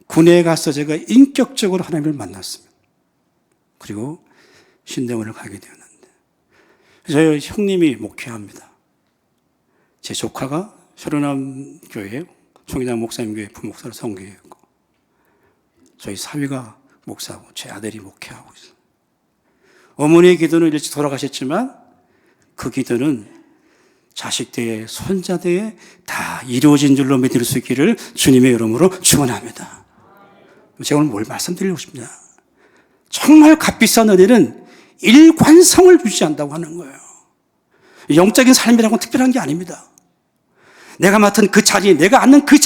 군에 가서 제가 인격적으로 하나님을 만났습니다. 그리고 신대원을 가게 되었는데 저희 형님이 목회합니다. 제 조카가 현원암 교회 총회장 목사님 교회 부목사로 선교했고 저희 사위가 목사고 제 아들이 목회하고 있어요. 어머니의 기도는 일찍 돌아가셨지만 그 기도는 자식 대에 손자 대에 다 이루어진 줄로 믿을 수 있기를 주님의 이름으로 축원합니다. 제가 오늘 뭘 말씀드리고 싶냐? 정말 값비싼 은혜는 일관성을 유지한다고 하는 거예요. 영적인 삶이라고는 특별한 게 아닙니다. 내가 맡은 그 자리, 내가 앉는 그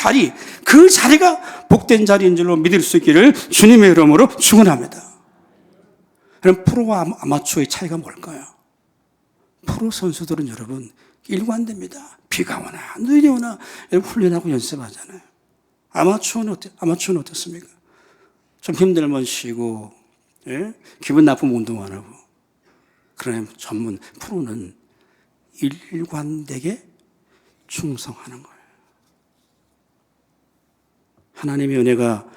자리가 복된 자리인 줄로 믿을 수 있기를 주님의 이름으로 축원합니다. 그럼 프로와 아마추어의 차이가 뭘까요? 프로 선수들은 여러분 일관됩니다. 비가 오나 눈이 오나 여러분 훈련하고 연습하잖아요. 아마추어는 어떻습니까? 좀 힘들면 쉬고, 예? 기분 나쁘면 운동 안 하고. 그러나 전문 프로는 일관되게 충성하는 거예요. 하나님의 은혜가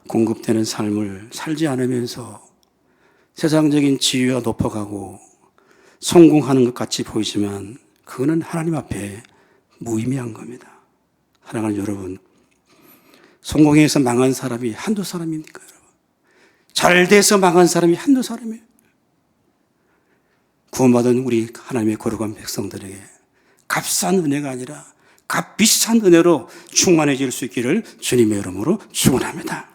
공급되는 삶을 살지 않으면서 세상적인 지위가 높아가고 성공하는 것 같이 보이지만 그거는 하나님 앞에 무의미한 겁니다. 사랑하는 여러분, 성공해서 망한 사람이 한두 사람입니까, 여러분? 잘 돼서 망한 사람이 한두 사람이에요. 구원받은 우리 하나님의 거룩한 백성들에게 값싼 은혜가 아니라 값비싼 은혜로 충만해질 수 있기를 주님의 이름으로 축원합니다.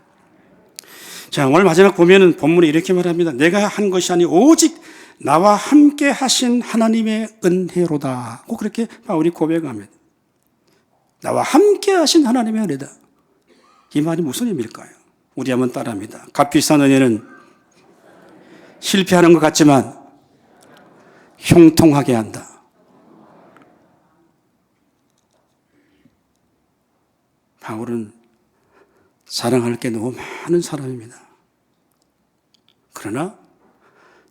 자, 오늘 마지막 보면은 본문에 이렇게 말합니다. 내가 한 것이 아니 오직 나와 함께 하신 하나님의 은혜로다. 꼭 그렇게 바울이 고백합니다. 나와 함께 하신 하나님의 은혜다. 이 말이 무슨 의미일까요? 우리 한번 따라합니다. 값비싼 은혜는 실패하는 것 같지만 형통하게 한다. 바울은 자랑할 게 너무 많은 사람입니다. 그러나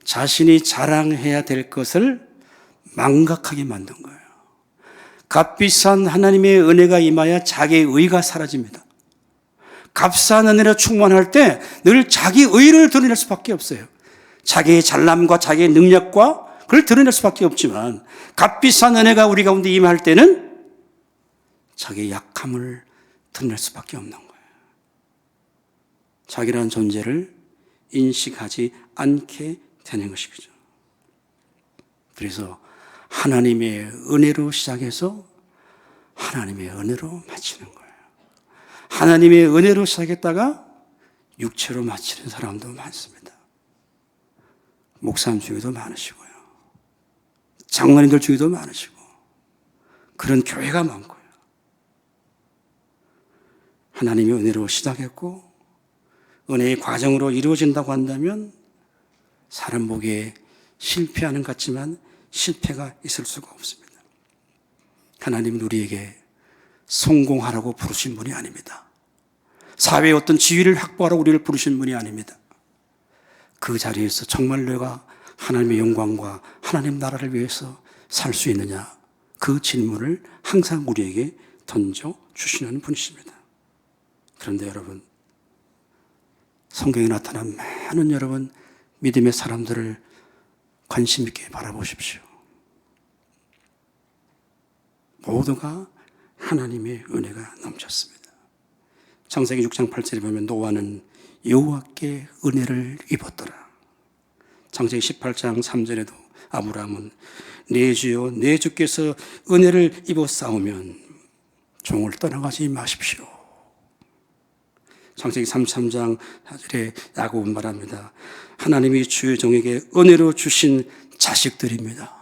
자신이 자랑해야 될 것을 망각하게 만든 거예요. 값비싼 하나님의 은혜가 임하여 자기의 의가 사라집니다. 값싼 은혜로 충만할 때 늘 자기 의를 드러낼 수밖에 없어요. 자기의 잘남과 자기의 능력과 그걸 드러낼 수밖에 없지만 값비싼 은혜가 우리 가운데 임할 때는 자기의 약함을 드러낼 수밖에 없는 거예요. 자기라는 존재를 인식하지 않게 되는 것이죠. 그래서 하나님의 은혜로 시작해서 하나님의 은혜로 마치는 거예요. 하나님의 은혜로 시작했다가 육체로 마치는 사람도 많습니다. 목사님 중에도 많으시고요. 장로님들 중에도 많으시고 그런 교회가 많고요. 하나님의 은혜로 시작했고 은혜의 과정으로 이루어진다고 한다면 사람 보기에 실패하는 것 같지만 실패가 있을 수가 없습니다. 하나님은 우리에게 성공하라고 부르신 분이 아닙니다. 사회의 어떤 지위를 확보하라고 우리를 부르신 분이 아닙니다. 그 자리에서 정말 내가 하나님의 영광과 하나님 나라를 위해서 살 수 있느냐, 그 질문을 항상 우리에게 던져주시는 분이십니다. 그런데 여러분, 성경에 나타난 많은 여러분 믿음의 사람들을 관심 있게 바라보십시오. 모두가 하나님의 은혜가 넘쳤습니다. 창세기 6장 8절에 보면 노아는 여호와께 은혜를 입었더라. 창세기 18장 3절에도 아브라함은 내 주여 내 주께서 은혜를 입었사오면 종을 떠나가지 마십시오. 창세기 33장 4절에 야곱은 말합니다. 하나님이 주의 종에게 은혜로 주신 자식들입니다.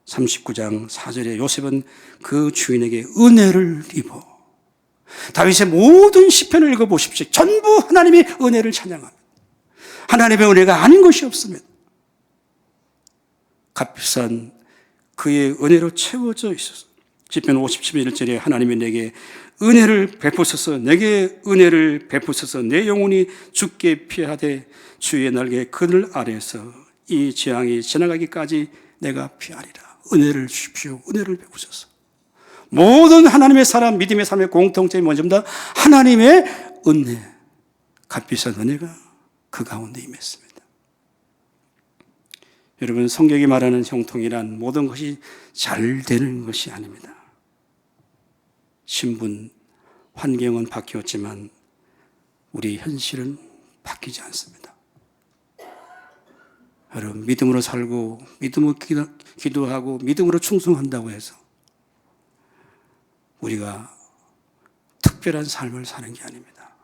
39장 4절에 요셉은 그 주인에게 은혜를 입어. 다윗의 모든 시편을 읽어보십시오. 전부 하나님의 은혜를 찬양합니다. 하나님의 은혜가 아닌 것이 없습니다. 값비싼 그의 은혜로 채워져 있어서 시편 57편 1절에 하나님이 내게 은혜를 베푸소서, 내게 은혜를 베푸소서, 내 영혼이 죽게 피하되 주의 날개 그늘 아래에서 이 재앙이 지나가기까지 내가 피하리라. 은혜를 주십시오. 은혜를 베푸소서. 모든 하나님의 사람, 믿음의 삶의 공통점이 뭔지입니다. 하나님의 은혜, 값비싼 은혜가 그 가운데 임했습니다. 여러분, 성경이 말하는 형통이란 모든 것이 잘 되는 것이 아닙니다. 신분, 환경은 바뀌었지만 우리 현실은 바뀌지 않습니다. 여러분, 믿음으로 살고 믿음으로 기도하고 믿음으로 충성한다고 해서 우리가 특별한 삶을 사는 게 아닙니다.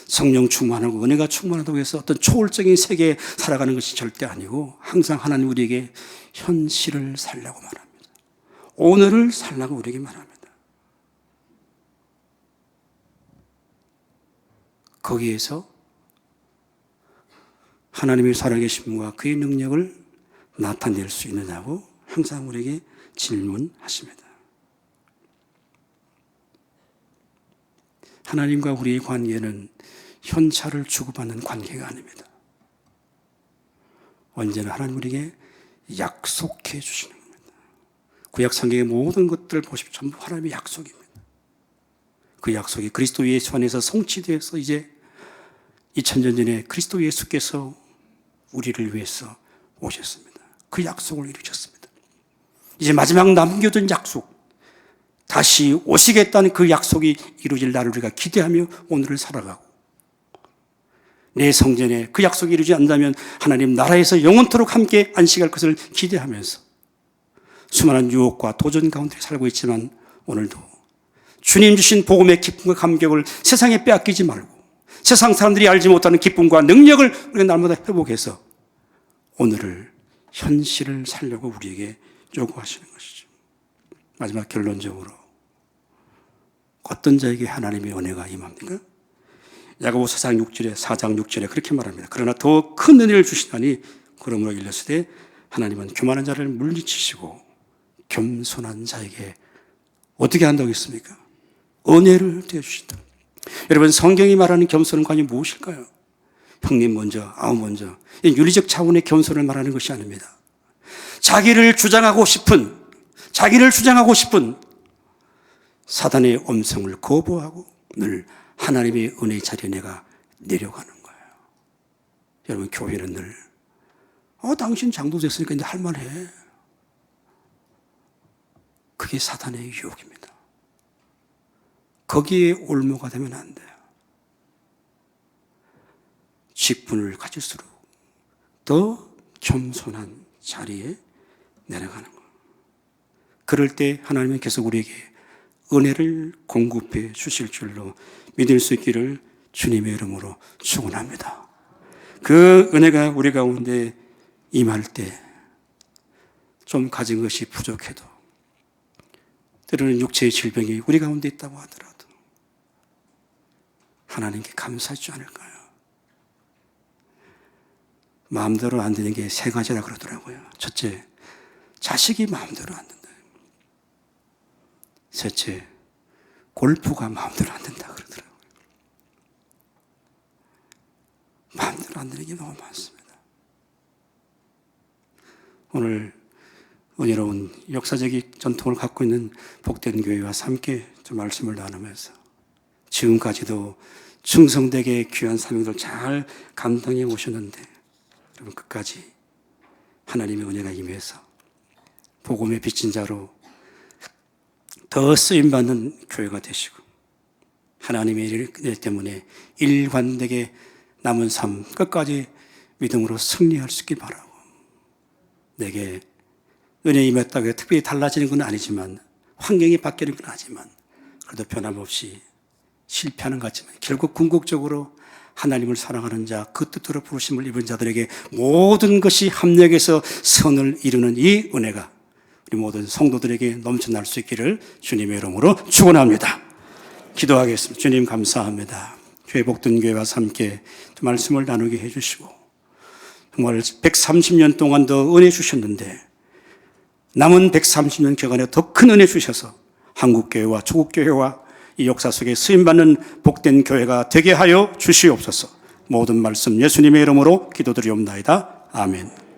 성령 충만하고 은혜가 충만하다고 해서 어떤 초월적인 세계에 살아가는 것이 절대 아니고 항상 하나님 우리에게 현실을 살라고 말합니다. 오늘을 살라고 우리에게 말합니다. 거기에서 하나님의 살아계심과 그의 능력을 나타낼 수 있느냐고 항상 우리에게 질문하십니다. 하나님과 우리의 관계는 현찰을 주고받는 관계가 아닙니다. 언제나 하나님 우리에게 약속해 주시는 겁니다. 구약 성경의 모든 것들을 보십시오. 전부 하나님의 약속입니다. 그 약속이 그리스도 예수 안에서 성취되어서 이제 2000년 전에 그리스도 예수께서 우리를 위해서 오셨습니다. 그 약속을 이루셨습니다. 이제 마지막 남겨둔 약속, 다시 오시겠다는 그 약속이 이루어질 날을 우리가 기대하며 오늘을 살아가고, 내 성전에 그 약속이 이루어지지 않는다면 하나님 나라에서 영원토록 함께 안식할 것을 기대하면서 수많은 유혹과 도전 가운데 살고 있지만, 오늘도 주님 주신 복음의 기쁨과 감격을 세상에 빼앗기지 말고 세상 사람들이 알지 못하는 기쁨과 능력을 우리가 날마다 회복해서 오늘을 현실을 살려고 우리에게 요구하시는 것이죠. 마지막 결론적으로 어떤 자에게 하나님의 은혜가 임합니까? 야고보서 4장 6절에 그렇게 말합니다. 그러나 더 큰 은혜를 주시다니 그러므로 일렀으되 하나님은 교만한 자를 물리치시고 겸손한 자에게 어떻게 한다고 했습니까? 은혜를 되어주신다. 여러분, 성경이 말하는 겸손은 과연 무엇일까요? 형님 먼저, 아우 먼저, 윤리적 차원의 겸손을 말하는 것이 아닙니다. 자기를 주장하고 싶은 사단의 엄성을 거부하고 늘 하나님의 은혜의 자리에 내가 내려가는 거예요. 여러분, 교회는 늘 당신 장도 됐으니까 이제 할만해. 그게 사단의 유혹입니다. 거기에 올무가 되면 안 돼요. 직분을 가질수록 더 겸손한 자리에 내려가는 거예요. 그럴 때 하나님은 계속 우리에게 은혜를 공급해 주실 줄로 믿을 수 있기를 주님의 이름으로 축원합니다. 그 은혜가 우리 가운데 임할 때 좀 가진 것이 부족해도, 때로는 육체의 질병이 우리 가운데 있다고 하더라도 하나님께 감사하지 않을까요? 마음대로 안 되는 게 3가지라 그러더라고요. 첫째, 자식이 마음대로 안 된다. 셋째, 골프가 마음대로 안 된다 그러더라고요. 마음대로 안 되는 게 너무 많습니다. 오늘 은혜로운 역사적인 전통을 갖고 있는 복된 교회와 함께 좀 말씀을 나누면서 지금까지도 충성되게 귀한 사명들 잘 감당해 오셨는데, 여러분 끝까지 하나님의 은혜가 임해서 복음의 빚진 자로 더 쓰임받는 교회가 되시고, 하나님의 일 때문에 일관되게 남은 삶 끝까지 믿음으로 승리할 수 있길 바라고, 내게 은혜 임했다고 해서 특별히 달라지는 건 아니지만, 환경이 바뀌는 건 아니지만, 그래도 변함없이 실패하는 것 같지만 결국 궁극적으로 하나님을 사랑하는 자, 그 뜻대로 부르심을 입은 자들에게 모든 것이 합력해서 선을 이루는 이 은혜가 우리 모든 성도들에게 넘쳐날 수 있기를 주님의 이름으로 축원합니다. 기도하겠습니다. 주님 감사합니다. 교회 복된 교회와 함께 말씀을 나누게 해주시고, 정말 130년 동안 더 은혜 주셨는데 남은 130년 기간에 더 큰 은혜 주셔서 한국교회와 조국교회와 이 역사 속에 쓰임받는 복된 교회가 되게 하여 주시옵소서. 모든 말씀 예수님의 이름으로 기도드리옵나이다. 아멘. 아멘.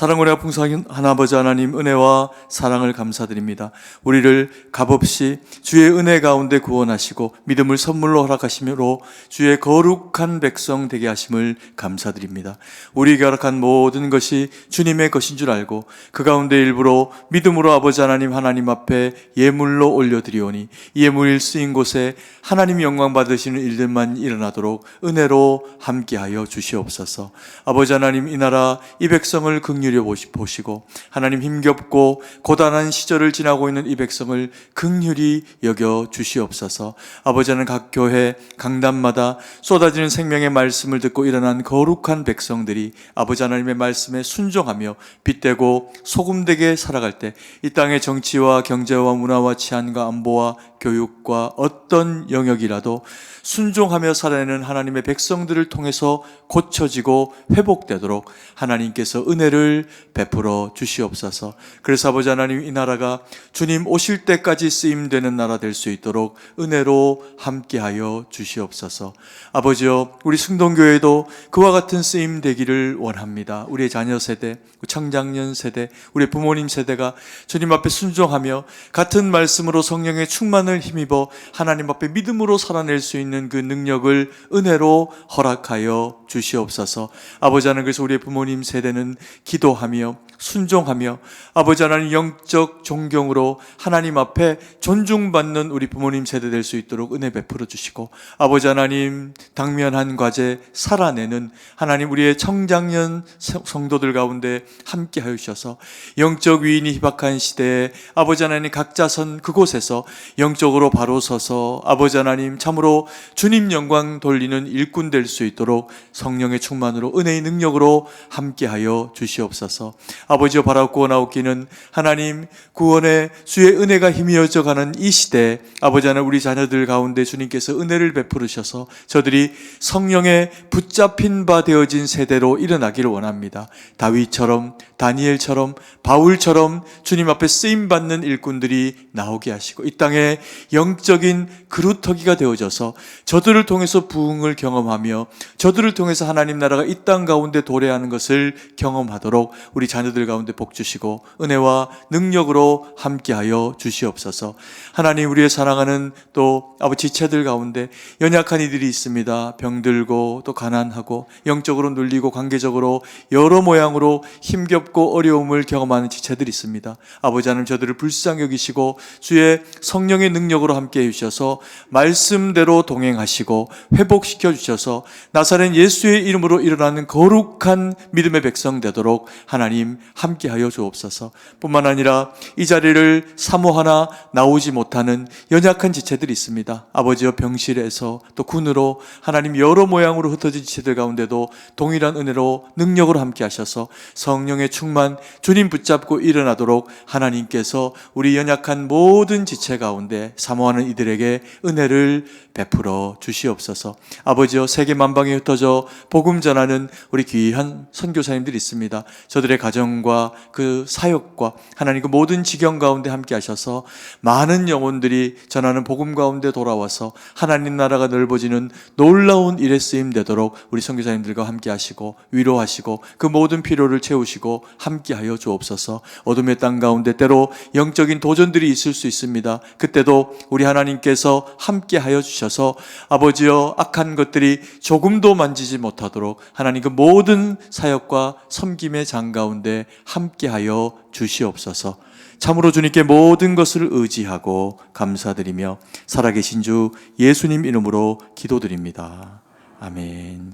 사랑으로 풍성한 아버지 하나님, 은혜와 사랑을 감사드립니다. 우리를 값없이 주의 은혜 가운데 구원하시고 믿음을 선물로 허락하심으로 주의 거룩한 백성 되게 하심을 감사드립니다. 우리에게 허락한 모든 것이 주님의 것인 줄 알고 그 가운데 일부러 믿음으로 아버지 하나님 앞에 예물로 올려드리오니 이 예물일 쓰인 곳에 하나님 영광 받으시는 일들만 일어나도록 은혜로 함께하여 주시옵소서. 아버지 하나님, 이 나라 이 백성을 긍휼히 보시고 하나님, 힘겹고 고단한 시절을 지나고 있는 이 백성을 긍휼히 여겨 주시옵소서. 아버지 하나님, 각 교회 강단마다 쏟아지는 생명의 말씀을 듣고 일어난 거룩한 백성들이 아버지 하나님의 말씀에 순종하며 빛되고 소금되게 살아갈 때 이 땅의 정치와 경제와 문화와 치안과 안보와 교육과 어떤 영역이라도 순종하며 살아내는 하나님의 백성들을 통해서 고쳐지고 회복되도록 하나님께서 은혜를 베풀어 주시옵소서. 그래서 아버지 하나님, 이 나라가 주님 오실 때까지 쓰임되는 나라 될 수 있도록 은혜로 함께하여 주시옵소서. 아버지여, 우리 승동교회도 그와 같은 쓰임 되기를 원합니다. 우리의 자녀 세대, 청장년 세대, 우리 부모님 세대가 주님 앞에 순종하며 같은 말씀으로 성령의 충만을 힘입어 하나님 앞에 믿음으로 살아낼 수 있는 그 능력을 은혜로 허락하여 주시옵소서. 아버지 하나님, 그래서 우리의 부모님 세대는 기도하며 순종하며 아버지 하나님 영적 존경으로 하나님 앞에 존중받는 우리 부모님 세대 될 수 있도록 은혜 베풀어 주시고, 아버지 하나님 당면한 과제 살아내는 하나님 우리의 청장년 성도들 가운데 함께 하여 주셔서 영적 위인이 희박한 시대에 아버지 하나님 각자 선 그곳에서 영적으로 바로 서서 아버지 하나님 참으로 주님 영광 돌리는 일꾼 될 수 있도록 성령의 충만으로 은혜의 능력으로 함께 하여 주시옵소서. 아버지여, 바라구원하옵기는 하나님 구원의 주의 은혜가 힘이어져 가는 이 시대에 아버지 하나님 우리 자녀들 가운데 주님께서 은혜를 베푸르셔서 저들이 성령에 붙잡힌 바 되어진 세대로 일어나기를 원합니다. 다윗처럼, 다니엘처럼, 바울처럼 주님 앞에 쓰임받는 일꾼들이 나오게 하시고 이 땅에 영적인 그루터기가 되어져서 저들을 통해서 부흥을 경험하며 저들을 통해서 하나님 나라가 이 땅 가운데 도래하는 것을 경험하도록 우리 자녀들 가운데 복 주시고 은혜와 능력으로 함께하여 주시옵소서. 하나님, 우리의 사랑하는 또 아버지 지체들 가운데 연약한 이들이 있습니다. 병들고 또 가난하고 영적으로 눌리고 관계적으로 여러 모양으로 힘겹고 어려움을 경험하는 지체들이 있습니다. 아버지 하나님, 저들을 불쌍히 여기시고 주의 성령의 능력으로 함께해 주셔서 말씀대로 동행하시고 회복시켜 주셔서 나사렛 예수의 이름으로 일어나는 거룩한 믿음의 백성 되도록 하나님 함께하여 주옵소서. 뿐만 아니라 이 자리를 사모하나 나오지 못하는 연약한 지체들이 있습니다. 아버지여, 병실에서 또 군으로 하나님 여러 모양으로 흩어진 지체들 가운데도 동일한 은혜로 능력으로 함께 하셔서 성령의 충만 주님 붙잡고 일어나도록 하나님께서 우리 연약한 모든 지체 가운데 사모하는 이들에게 은혜를 베풀어 주시옵소서. 아버지여, 세계 만방에 흩어져 복음 전하는 우리 귀한 선교사님들이 있습니다. 저들의 가정과 그 사역과 하나님 그 모든 지경 가운데 함께 하셔서 많은 영혼들이 전하는 복음 가운데 돌아와서 하나님 나라가 넓어지는 놀라운 일에 쓰임 되도록 우리 선교사님들과 함께 하시고 위로하시고 그 모든 필요를 채우시고 함께 하여 주옵소서. 어둠의 땅 가운데 때로 영적인 도전들이 있을 수 있습니다. 그때도 우리 하나님께서 함께 하여 주셔서 아버지여, 악한 것들이 조금도 만지지 못하도록 하나님 그 모든 사역과 섬김의 장 가운데 함께하여 주시옵소서. 참으로 주님께 모든 것을 의지하고 감사드리며 살아계신 주 예수님 이름으로 기도드립니다. 아멘.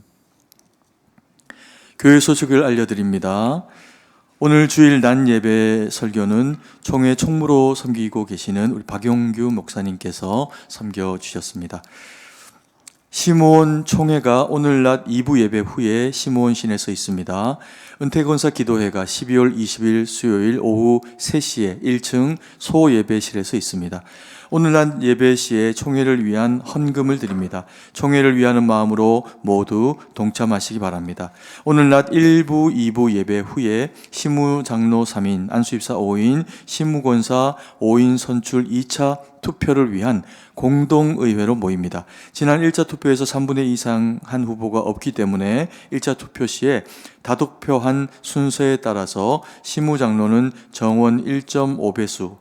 교회 소식을 알려드립니다. 오늘 주일 낮 예배 설교는 총회 총무로 섬기고 계시는 우리 박용규 목사님께서 섬겨주셨습니다. 시므온 총회가 오늘 낮 2부 예배 후에 시므온신에서 있습니다. 은퇴건사 기도회가 12월 20일 수요일 오후 3시에 1층 소예배실에서 있습니다. 오늘날 예배 시에 총회를 위한 헌금을 드립니다. 총회를 위하는 마음으로 모두 동참하시기 바랍니다. 오늘 낮 1부, 2부 예배 후에 시무장로 3인, 안수입사 5인, 시무권사 5인 선출 2차 투표를 위한 공동의회로 모입니다. 지난 1차 투표에서 3분의 2 이상 한 후보가 없기 때문에 1차 투표 시에 다득표한 순서에 따라서 시무장로는 정원 1.5배수,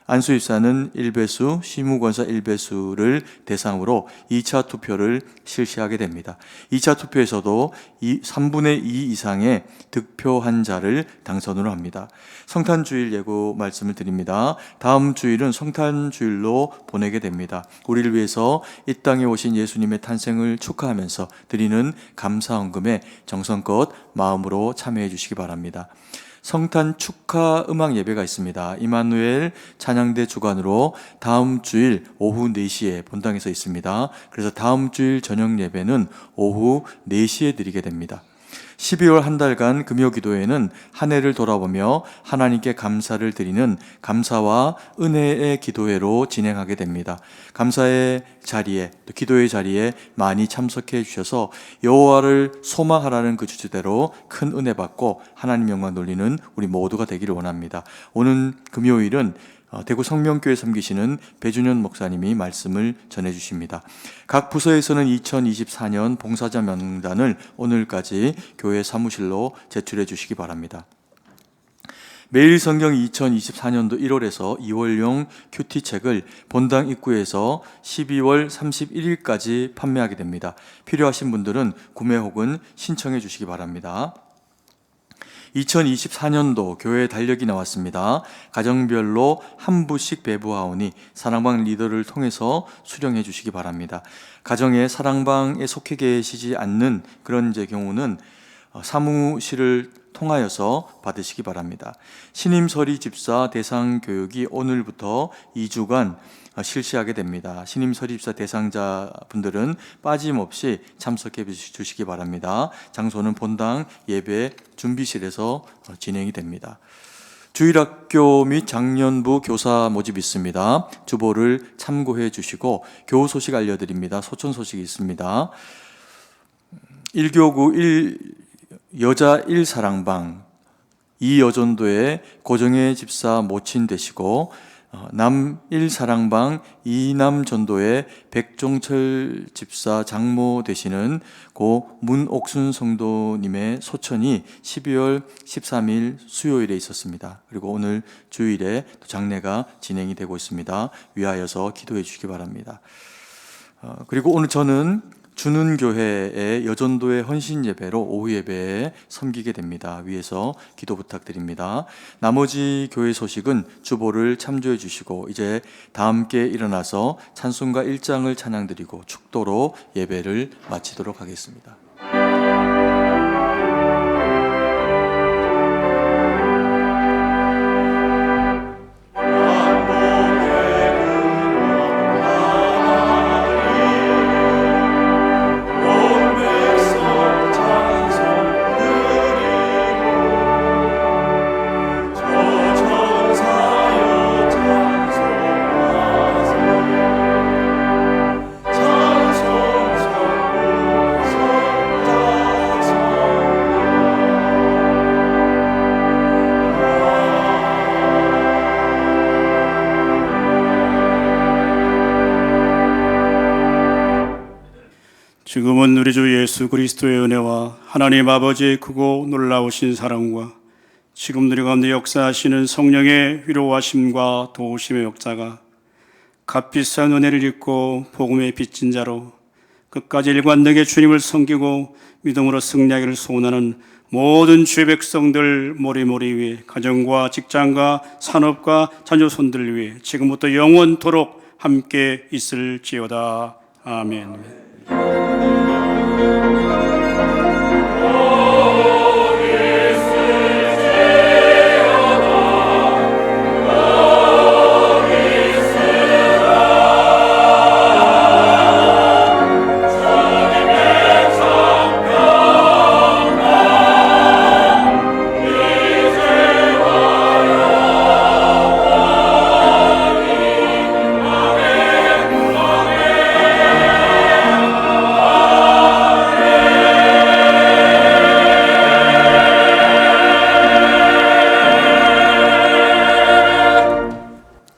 안수입사는 1배수, 시무권사 1배수를 대상으로 2차 투표를 실시하게 됩니다. 2차 투표에서도 3분의 2 이상의 득표한 자를 당선으로 합니다. 성탄주일 예고 말씀을 드립니다. 다음 주일은 성탄주일로 보내게 됩니다. 우리를 위해서 이 땅에 오신 예수님의 탄생을 축하하면서 드리는 감사헌금에 정성껏 마음으로 참여해 주시기 바랍니다. 성탄 축하 음악 예배가 있습니다. 이마누엘 찬양대 주관으로 다음 주일 오후 4시에 본당에서 있습니다. 그래서 다음 주일 저녁 예배는 오후 4시에 드리게 됩니다. 12월 한 달간 금요기도회는 한 해를 돌아보며 하나님께 감사를 드리는 감사와 은혜의 기도회로 진행하게 됩니다. 감사의 자리에, 또 기도의 자리에 많이 참석해 주셔서 여호와를 소망하라는 그 주제대로 큰 은혜 받고 하나님 영광 돌리는 우리 모두가 되기를 원합니다. 오는 금요일은 대구 성명교회 섬기시는 배준현 목사님이 말씀을 전해주십니다. 각 부서에서는 2024년 봉사자 명단을 오늘까지 교회 사무실로 제출해 주시기 바랍니다. 매일 성경 2024년도 1월에서 2월용 큐티책을 본당 입구에서 12월 31일까지 판매하게 됩니다. 필요하신 분들은 구매 혹은 신청해 주시기 바랍니다. 2024년도 교회 달력이 나왔습니다. 가정별로 한 부씩 배부하오니 사랑방 리더를 통해서 수령해 주시기 바랍니다. 가정에 사랑방에 속해 계시지 않는 그런 경우는 사무실을 통하여서 받으시기 바랍니다. 신임서리 집사 대상 교육이 오늘부터 2주간 실시하게 됩니다. 신임서리 집사 대상자분들은 빠짐없이 참석해 주시기 바랍니다. 장소는 본당 예배 준비실에서 진행이 됩니다. 주일학교 및 작년부 교사 모집 있습니다. 주보를 참고해 주시고 교우 소식 알려드립니다. 소천 소식이 있습니다. 1교구 여자 1사랑방 2여전도에 고정혜 집사 모친 되시고 남 1사랑방 2남전도에 백종철 집사 장모 되시는 고 문옥순 성도님의 소천이 12월 13일 수요일에 있었습니다. 그리고 오늘 주일에 장례가 진행이 되고 있습니다. 위하여서 기도해 주시기 바랍니다. 그리고 오늘 저는 주는교회의 여전도의 헌신 예배로 오후 예배에 섬기게 됩니다. 위에서 기도 부탁드립니다. 나머지 교회 소식은 주보를 참조해 주시고 이제 다 함께 일어나서 찬송가 1장을 찬양드리고 축도로 예배를 마치도록 하겠습니다. 지금은 우리 주 예수 그리스도의 은혜와 하나님 아버지의 크고 놀라우신 사랑과 지금 우리 가운데 역사하시는 성령의 위로하심과 도우심의 역사가 값비싼 은혜를 입고 복음의 빚진 자로 끝까지 일관되게 주님을 섬기고 믿음으로 승리하기를 소원하는 모든 주의 백성들 모리모리 위에 가정과 직장과 산업과 자녀손들 위해 지금부터 영원토록 함께 있을지어다. 아멘.